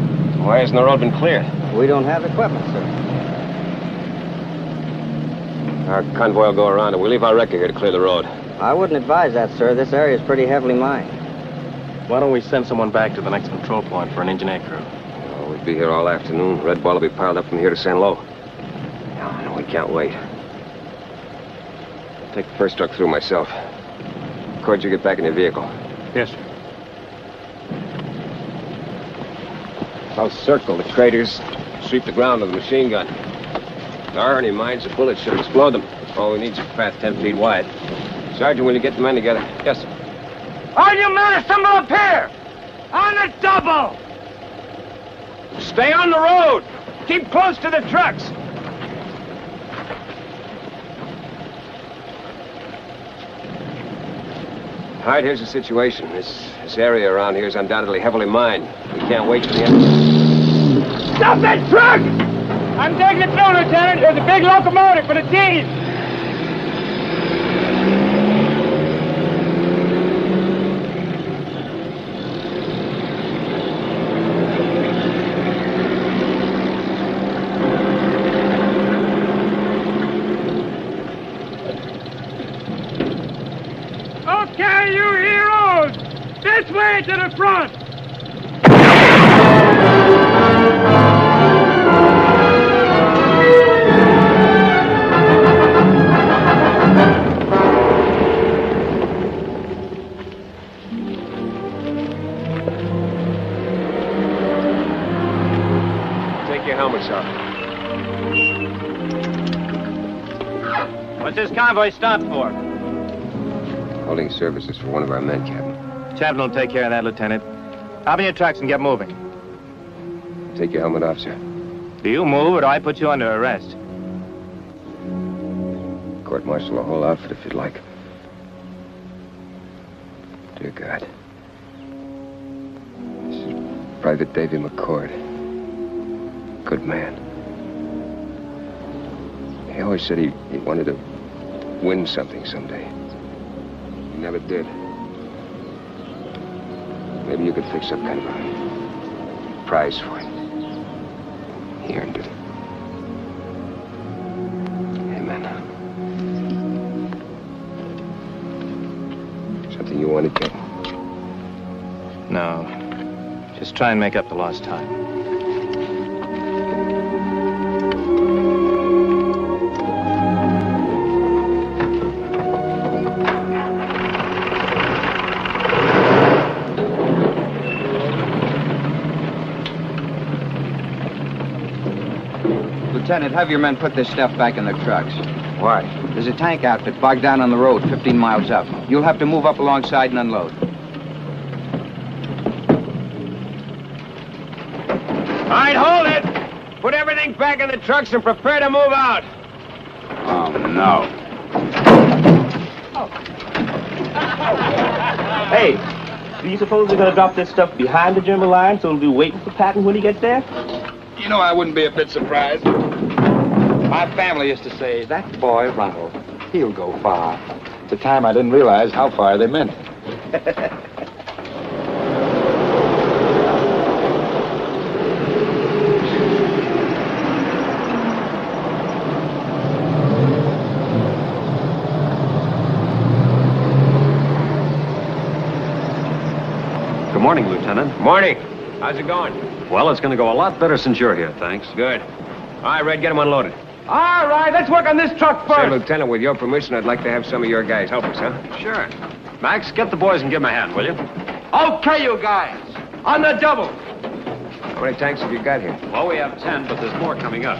Why hasn't the road been cleared? We don't have equipment, sir. Our convoy will go around and we'll leave our wrecker here to clear the road. I wouldn't advise that, sir. This area is pretty heavily mined. Why don't we send someone back to the next control point for an engineer crew? Oh, we'll be here all afternoon. Red Ball will be piled up from here to San Lo. No, we can't wait. I'll take the first truck through myself. Cord, you get back in your vehicle. Yes, sir. I'll circle the craters, sweep the ground with a machine gun. There are any mines, the bullets should explode them. All we need is a path 10 feet wide. Sergeant, will you get the men together? Yes, sir. All you men assemble up here! On the double! Stay on the road! Keep close to the trucks! All right, here's the situation. This area around here is undoubtedly heavily mined. We can't wait for the end. Stop that truck! I'm taking it through, Lieutenant. There's a big locomotive for the team. Okay, you heroes! This way to the front! Take your helmets off. What's this convoy stopped for? Holding services for one of our men, Captain. Chapman will take care of that, Lieutenant. Hop in your trucks and get moving. Take your helmet off, sir. Do you move or do I put you under arrest? Court-martial the whole outfit if you'd like. Dear God. This is Private Davy McCord. Good man. He always said he wanted to win something someday. He never did. Maybe you could fix up kind of a prize for it. He earned it. Amen. Something you wanted to? No. Just try and make up the lost time. Lieutenant, have your men put this stuff back in the trucks. Why? There's a tank outfit bogged down on the road 15 miles up. You'll have to move up alongside and unload. All right, hold it! Put everything back in the trucks and prepare to move out. Oh, no. Hey, do you suppose they're gonna drop this stuff behind the German line so it'll be waiting for Patton when he gets there? You know, I wouldn't be a bit surprised. My family used to say, that boy, Ronald, he'll go far. At the time, I didn't realize how far they meant it. Good morning, Lieutenant. Morning. How's it going? Well, it's going to go a lot better since you're here, thanks. Good. All right, Red, get them unloaded. All right, let's work on this truck first. Say, Lieutenant, with your permission, I'd like to have some of your guys help us, huh? Sure. Max, get the boys and give them a hand, will you? Okay, you guys. On the double. How many tanks have you got here? Well, we have 10, but there's more coming up.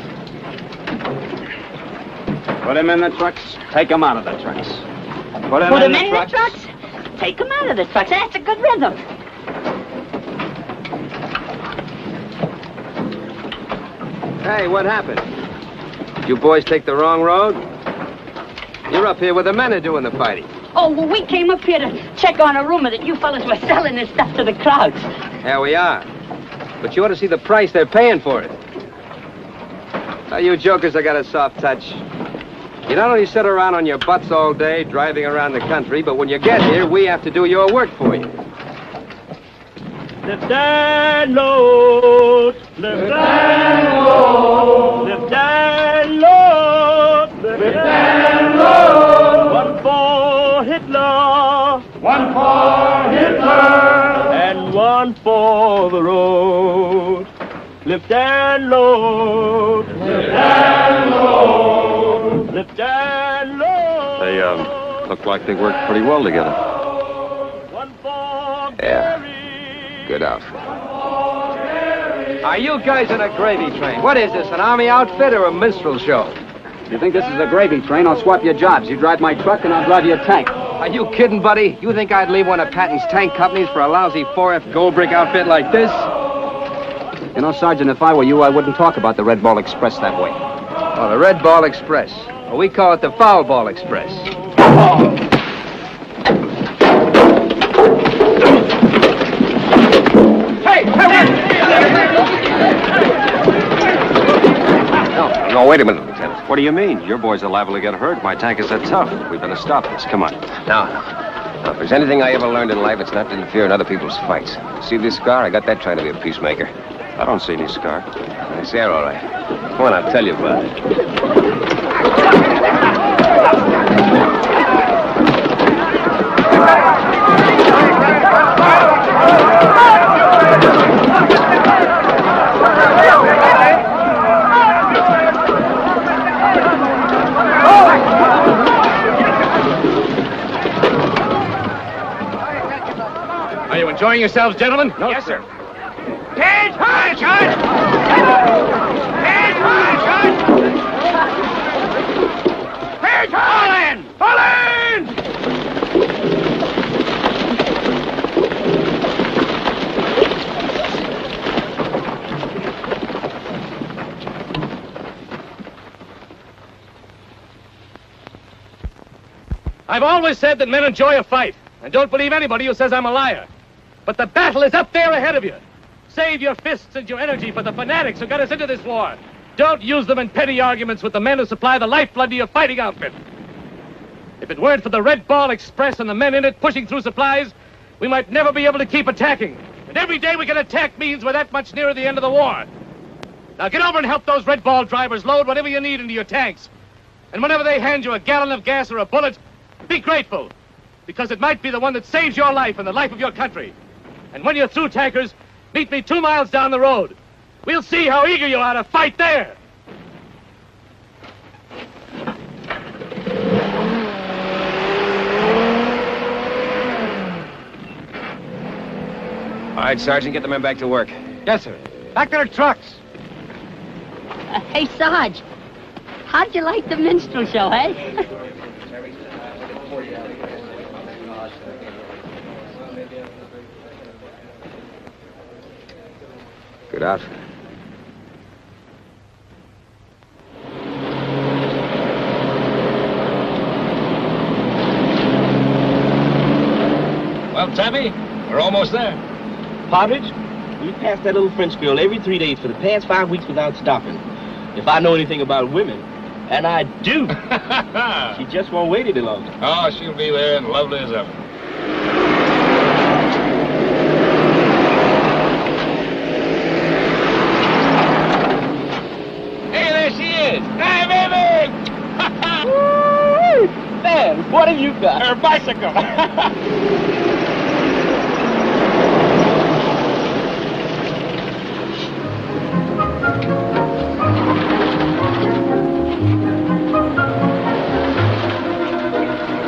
Put them in the trucks. Take them out of the trucks. Put them in the trucks? Take them out of the trucks. That's a good rhythm. Hey, what happened? Did you boys take the wrong road? You're up here where the men are doing the fighting. Oh, well, we came up here to check on a rumor that you fellas were selling this stuff to the crowds. There we are. But you ought to see the price they're paying for it. Now, you jokers have got a soft touch. You not only sit around on your butts all day, driving around the country, but when you get here, we have to do your work for you. Lift and load, lift and load, lift and load, lift and load. One for Hitler, one for Hitler, and one for the road. Lift and load, lift and load, lift and load. They, look like they worked pretty well together. Yeah. Good outfit. Are you guys in a gravy train? What is this, an army outfit or a minstrel show? You think this is a gravy train? I'll swap your jobs. You drive my truck and I'll drive your tank. Are you kidding, buddy? You think I'd leave one of Patton's tank companies for a lousy 4F gold brick outfit like this? You know, Sergeant, if I were you, I wouldn't talk about the Red Ball Express that way. Oh, the Red Ball Express. Well, we call it the Foul Ball Express. Hey! No, wait a minute, Lieutenant. What do you mean? Your boys are liable to get hurt. My tank is that tough. We better stop this. Come on. No. If there's anything I ever learned in life, it's not to interfere in other people's fights. See this scar? I got that trying to be a peacemaker. I don't see any scar. It's there, all right. Come on, I'll tell you about it. Are you enjoying yourselves, gentlemen? No, yes, sir. Hands high, Judge! Hands high, Judge! Hands high! Fall in! I've always said that men enjoy a fight. I don't believe anybody who says I'm a liar. But the battle is up there ahead of you. Save your fists and your energy for the fanatics who got us into this war. Don't use them in petty arguments with the men who supply the lifeblood to your fighting outfit. If it weren't for the Red Ball Express and the men in it pushing through supplies, we might never be able to keep attacking. And every day we can attack means we're that much nearer the end of the war. Now get over and help those Red Ball drivers load whatever you need into your tanks. And whenever they hand you a gallon of gas or a bullet, be grateful. Because it might be the one that saves your life and the life of your country. And when you're through, tankers, meet me 2 miles down the road. We'll see how eager you are to fight there. All right, Sergeant, get the men back to work. Yes, sir. Back to their trucks. Hey, Sarge. How'd you like the minstrel show, eh? Good outfit. Well, Tabby, we're almost there. Partridge, we passed that little French girl every 3 days for the past 5 weeks without stopping. If I know anything about women, and I do, she just won't wait any longer. Oh, she'll be there and lovely as ever. Hey, baby! Man, what have you got? Her bicycle!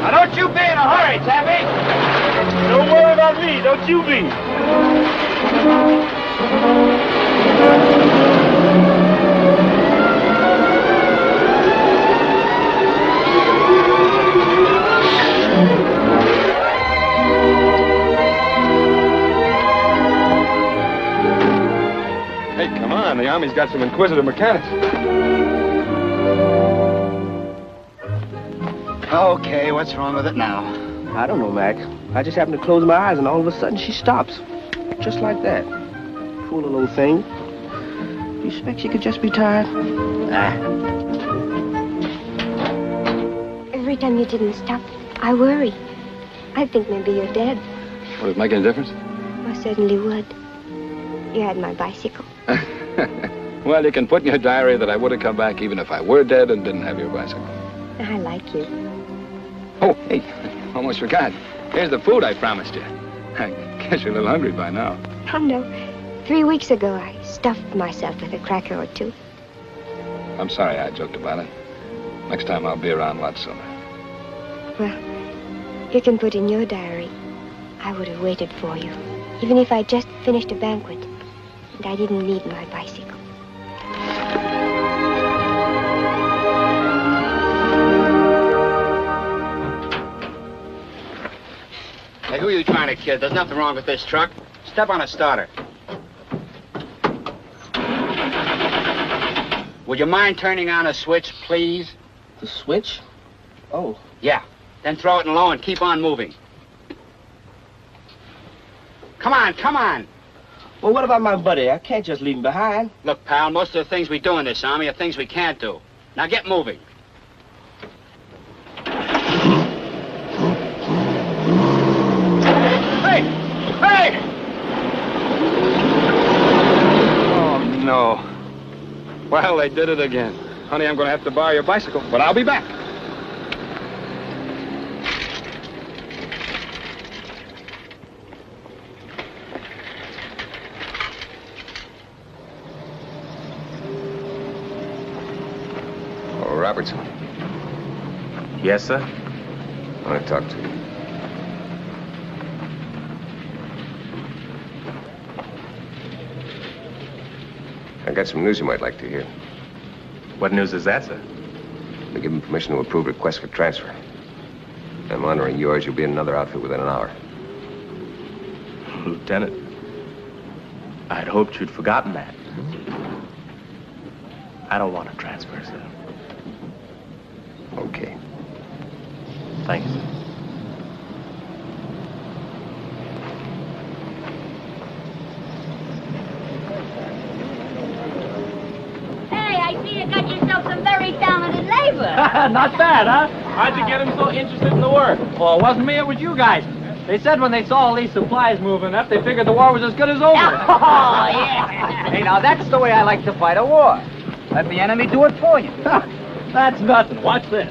Now, don't you be in a hurry, Tabby! Don't worry about me, don't you be. Hey, come on. The Army's got some inquisitive mechanics. Okay, what's wrong with it now? I don't know, Mac. I just happened to close my eyes and all of a sudden she stops. Just like that. Poor little thing. Do you expect she could just be tired? Every time you didn't stop, I worry. I think maybe you're dead. Would it make any difference? I certainly would. You had my bicycle. Well, you can put in your diary that I would have come back even if I were dead and didn't have your bicycle. I like you. Oh, hey, almost forgot. Here's the food I promised you. I guess you're a little hungry by now. Oh, no. 3 weeks ago, I stuffed myself with a cracker or two. I'm sorry I joked about it. Next time I'll be around a lot sooner. Well, you can put in your diary. I would have waited for you, even if I just finished a banquet, and I didn't need my bicycle. Hey, who are you trying to kid? There's nothing wrong with this truck. Step on a starter. Would you mind turning on a switch, please? The switch? Oh. Yeah. Then throw it in low and keep on moving. Come on, come on. Well, what about my buddy? I can't just leave him behind. Look, pal, most of the things we do in this army are things we can't do. Now get moving. Hey! Hey! Oh, no. Well, they did it again. Honey, I'm going to have to borrow your bicycle, but I'll be back. Oh, Robertson. Yes, sir? I want to talk to you. I got some news you might like to hear. What news is that, sir? They give him permission to approve requests for transfer. I'm honoring yours. You'll be in another outfit within an hour. Lieutenant, I'd hoped you'd forgotten that. I don't want to transfer, sir. Okay. Thanks, sir. Hey, I see you got yourself some very talented labor. Not bad, huh? How'd you get him so interested in the work? Well, it wasn't me, it was you guys. They said when they saw all these supplies moving up, they figured the war was as good as over. Oh, yeah. Hey, now that's the way I like to fight a war. Let the enemy do it for you. That's nothing. Watch this.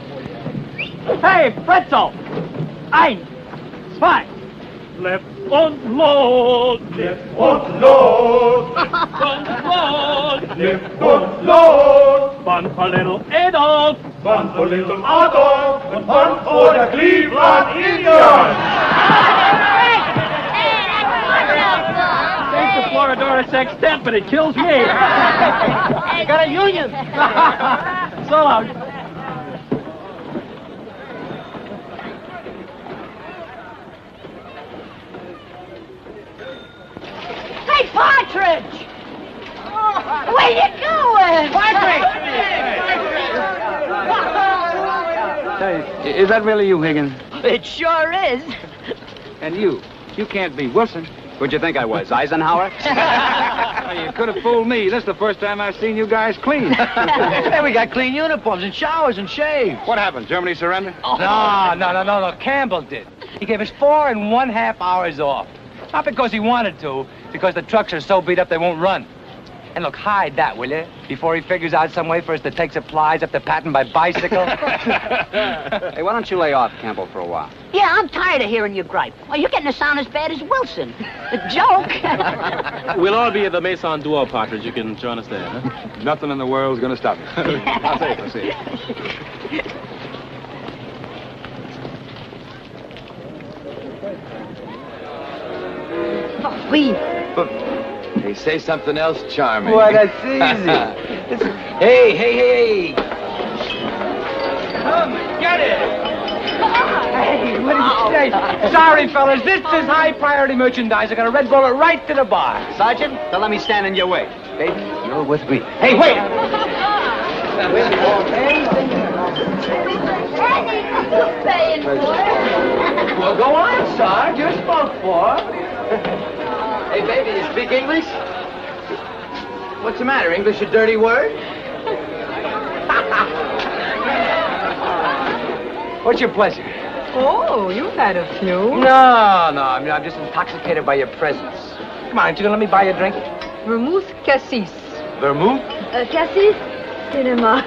Hey, Pretzel! Ein, zwei. Left on load, left on load, left on load, left on load. One for little Adolf, one for little Adolf, and one for the Cleveland Indians. Thanks to Floridora Sextet, but it kills me. You got a union. So long. Hey, Partridge! Where you going? Partridge! Hey, is that really you, Higgins? It sure is. And you can't be Wilson. Who'd you think I was, Eisenhower? You could have fooled me. This is the first time I've seen you guys clean. Hey, we got clean uniforms and showers and shaves. What happened? Germany surrender? No. Campbell did. He gave us 4 1/2 hours off. Not because he wanted to, because the trucks are so beat up they won't run. And look, hide that, will you? Before he figures out some way for us to take supplies up to Patton by bicycle. Hey, why don't you lay off Campbell for a while? Yeah, I'm tired of hearing you gripe. Well, you're getting to sound as bad as Wilson. A joke. We'll all be at the Maison d'Or, Partridge. You can join us there, huh? Nothing in the world's going to stop me. I'll see you. Oui. Hey, say something else charming. Why, that's easy. Hey. Come, get it. Hey, what did you say? Sorry, fellas, this is high-priority merchandise. I got a Red Bull right to the bar. Sergeant, don't let me stand in your way. Hey, you're with me. Hey, wait! Paying for it. Well, go on, Sarge. You're spoke for. Hey, baby, you speak English? What's the matter? English a dirty word? What's your pleasure? Oh, you've had a few. No, I'm just intoxicated by your presence. Come on, aren't you gonna let me buy you a drink? Vermouth cassis. Vermouth? Cassis? Cinema.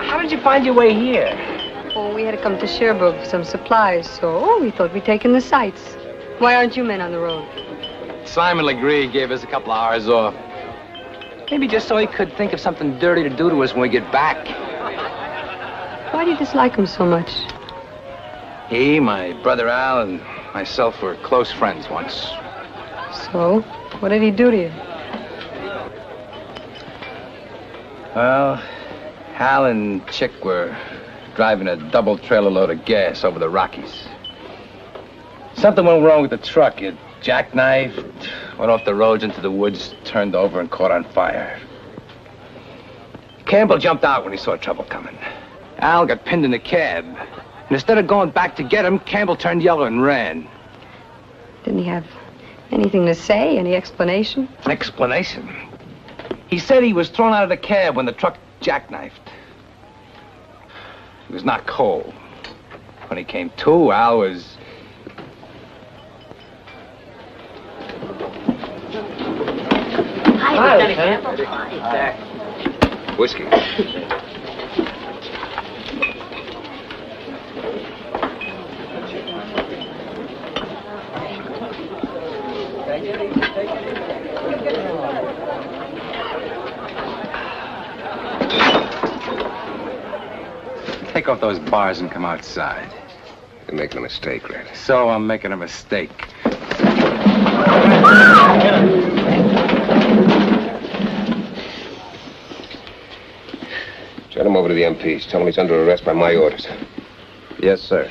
How did you find your way here? Oh, we had to come to Cherbourg for some supplies, so we thought we'd take in the sights. Why aren't you men on the road? Simon Legree gave us a couple of hours off. Maybe just so he could think of something dirty to do to us when we get back. Why do you dislike him so much? He, my brother Al, and myself were close friends once. So? What did he do to you? Well, Hal and Chick were driving a double trailer load of gas over the Rockies. Something went wrong with the truck. It jackknifed, went off the roads into the woods, turned over and caught on fire. Campbell jumped out when he saw trouble coming. Al got pinned in the cab. And instead of going back to get him, Campbell turned yellow and ran. Didn't he have anything to say? Any explanation? Explanation? He said he was thrown out of the cab when the truck jackknifed. He was not cold. When he came to, Al was... Hi, Lieutenant Campbell. Hi. Whiskey. Take off those bars and come outside. You're making a mistake, Red. So I'm making a mistake. Send him over to the MPs. Tell him he's under arrest by my orders. Yes, sir.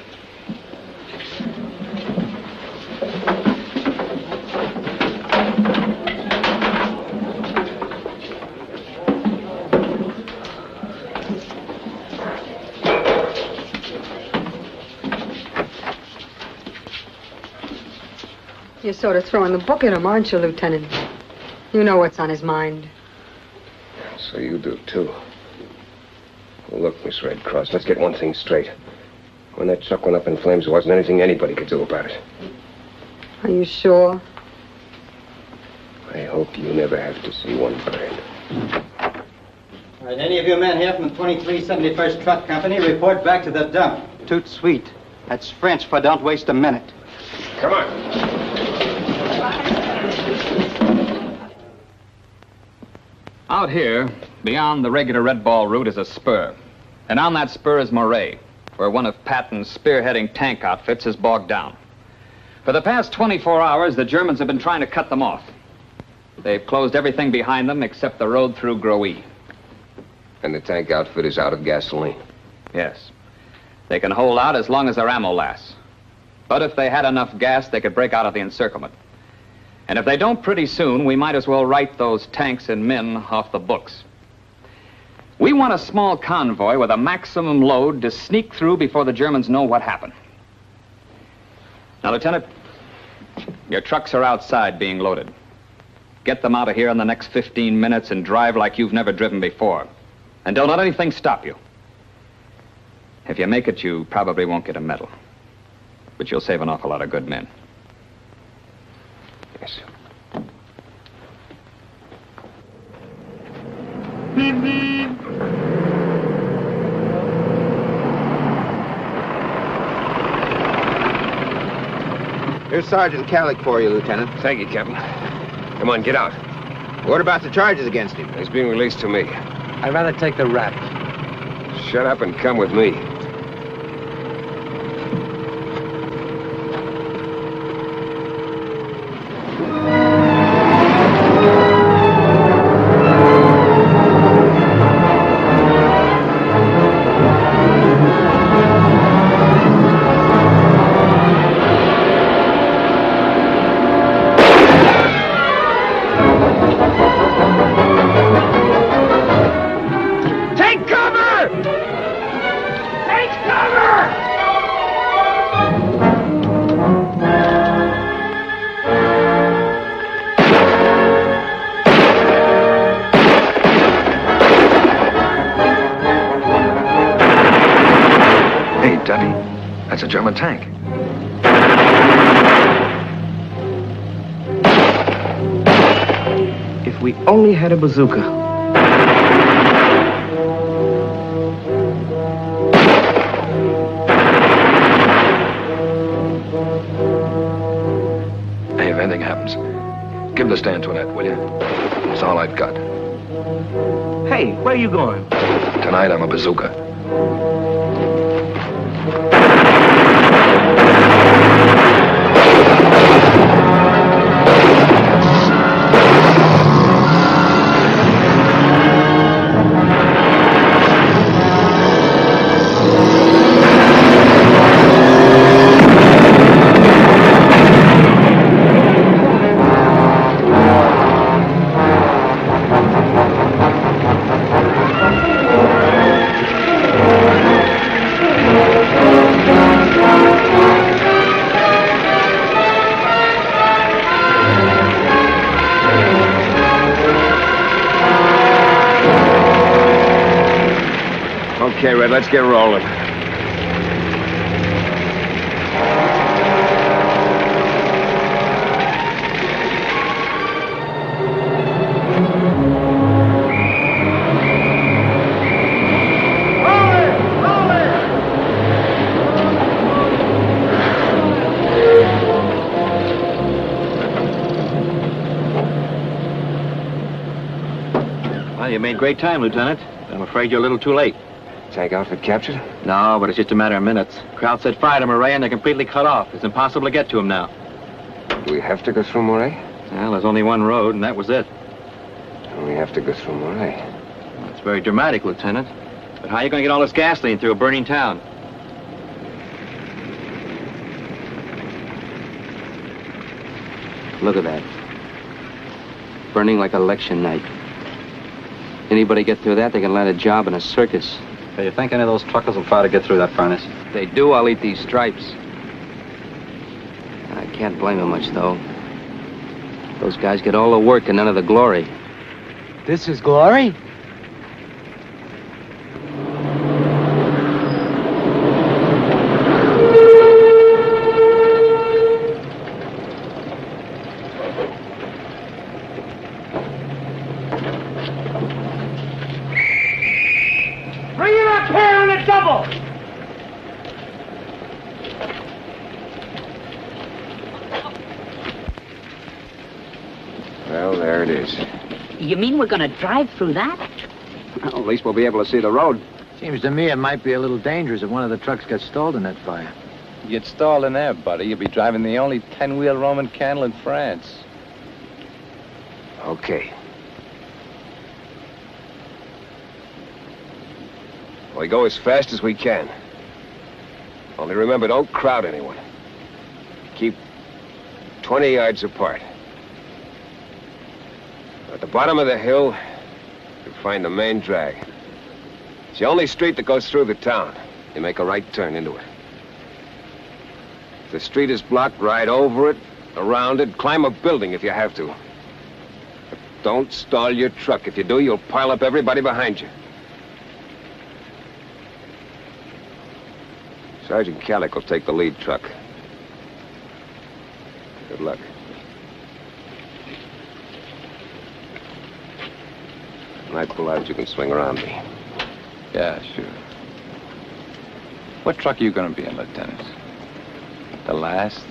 You're sort of throwing the book at him, aren't you, Lieutenant? You know what's on his mind. So you do, too. Well, look, Miss Red Cross, let's get one thing straight. When that truck went up in flames, there wasn't anything anybody could do about it. Are you sure? I hope you never have to see one burn. All right, any of you men here from the 2371st Truck Company, report back to the dump. Toot sweet. That's French for don't waste a minute. Come on. Out here, beyond the regular red ball route, is a spur. And on that spur is Moray, where one of Patton's spearheading tank outfits is bogged down. For the past 24 hours, the Germans have been trying to cut them off. They've closed everything behind them except the road through Groe. And the tank outfit is out of gasoline? Yes. They can hold out as long as their ammo lasts. But if they had enough gas, they could break out of the encirclement. And if they don't pretty soon, we might as well write those tanks and men off the books. We want a small convoy with a maximum load to sneak through before the Germans know what happened. Now, Lieutenant, your trucks are outside being loaded. Get them out of here in the next 15 minutes and drive like you've never driven before. And don't let anything stop you. If you make it, you probably won't get a medal. But you'll save an awful lot of good men. Yes. Beep, beep. Here's Sergeant Calick for you, Lieutenant. Thank you, Captain. Come on, get out. What about the charges against him? He's being released to me. I'd rather take the rap. Shut up and come with me. That's a German tank. If we only had a bazooka. Hey, if anything happens, give the stand to Annette, will you? It's all I've got. Hey, where are you going? Tonight, I'm a bazooka. Okay, Red, let's get rolling. Well, you made great time, Lieutenant. I'm afraid you're a little too late. Tank outfit captured? No, but it's just a matter of minutes. Crowd set fire to Murray and they're completely cut off. It's impossible to get to him now. Do we have to go through Moray? Well, there's only one road, and that was it. We have to go through Moray. Well, it's very dramatic, Lieutenant. But how are you going to get all this gasoline through a burning town? Look at that. Burning like election night. Anybody get through that, they can land a job in a circus. Do you think any of those truckers will try to get through that furnace? If they do, I'll eat these stripes. I can't blame them much, though. Those guys get all the work and none of the glory. This is glory? Bring it up here on a double! Well, there it is. You mean we're gonna drive through that? Well, at least we'll be able to see the road. Seems to me it might be a little dangerous if one of the trucks gets stalled in that fire. You get stalled in there, buddy, you'll be driving the only 10-wheel Roman candle in France. Okay. We go as fast as we can. Only remember, don't crowd anyone. Keep 20 yards apart. At the bottom of the hill, you'll find the main drag. It's the only street that goes through the town. You make a right turn into it. If the street is blocked, ride over it, around it, climb a building if you have to. But don't stall your truck. If you do, you'll pile up everybody behind you. Sergeant Calic will take the lead truck. Good luck. When I pull out, you can swing around me. Yeah, sure. What truck are you going to be in, Lieutenant? The last?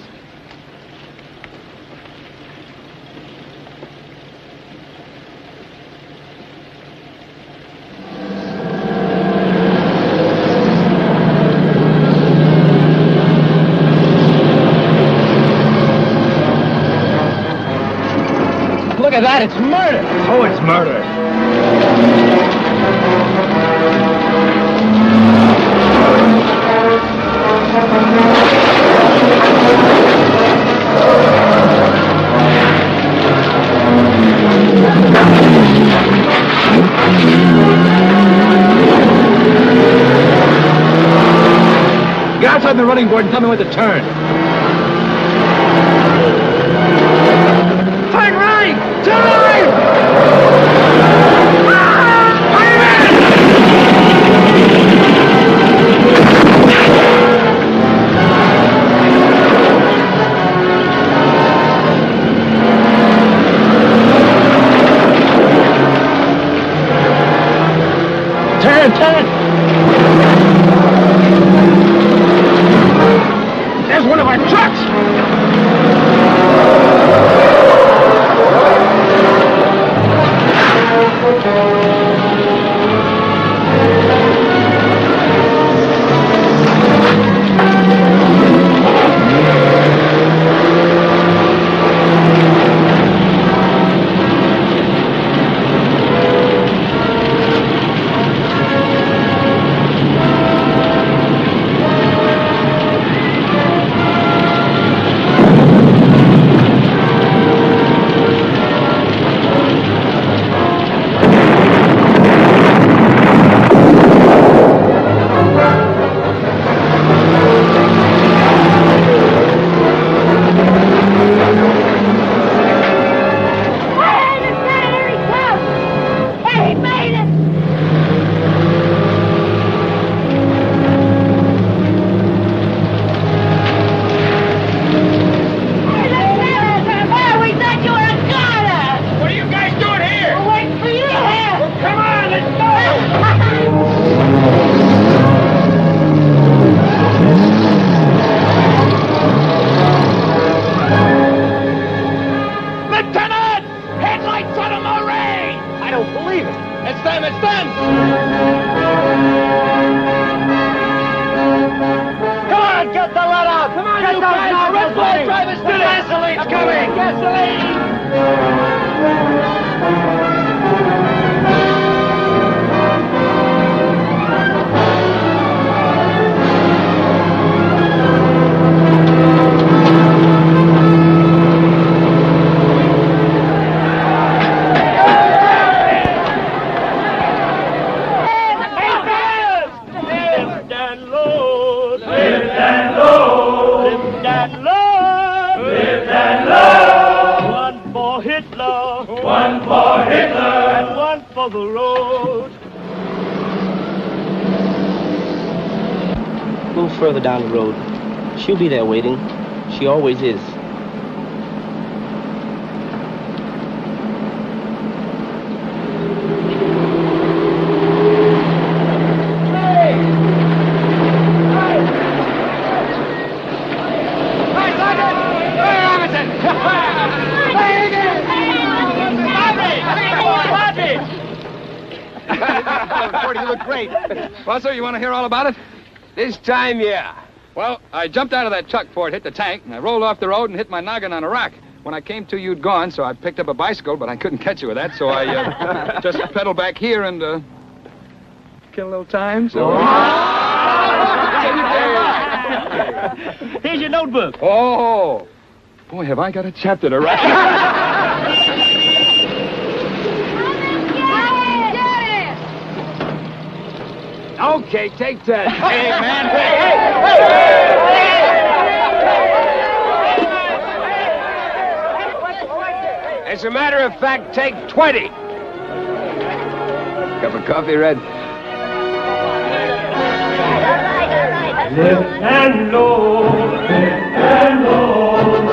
Look at that, it's murder! Oh, it's murder. Get outside the running board and tell me when to turn. Turn right! Turn right! Turn, turn! There's one of our trucks! Gasoline's coming! One for Hitler and one for the road. A little further down the road. She'll be there waiting. She always is. You look great. Well, sir, you want to hear all about it? This time, yeah. Well, I jumped out of that truck before it hit the tank, and I rolled off the road and hit my noggin on a rock. When I came to, you'd gone, so I picked up a bicycle, but I couldn't catch you with that, so I just pedaled back here and kill a little time. So. Here's your notebook. Oh, boy, have I got a chapter to write. Okay, take that. Hey, man. Hey. As a matter of fact, take 20. Cup of coffee, Red? Lift and low, lift and low.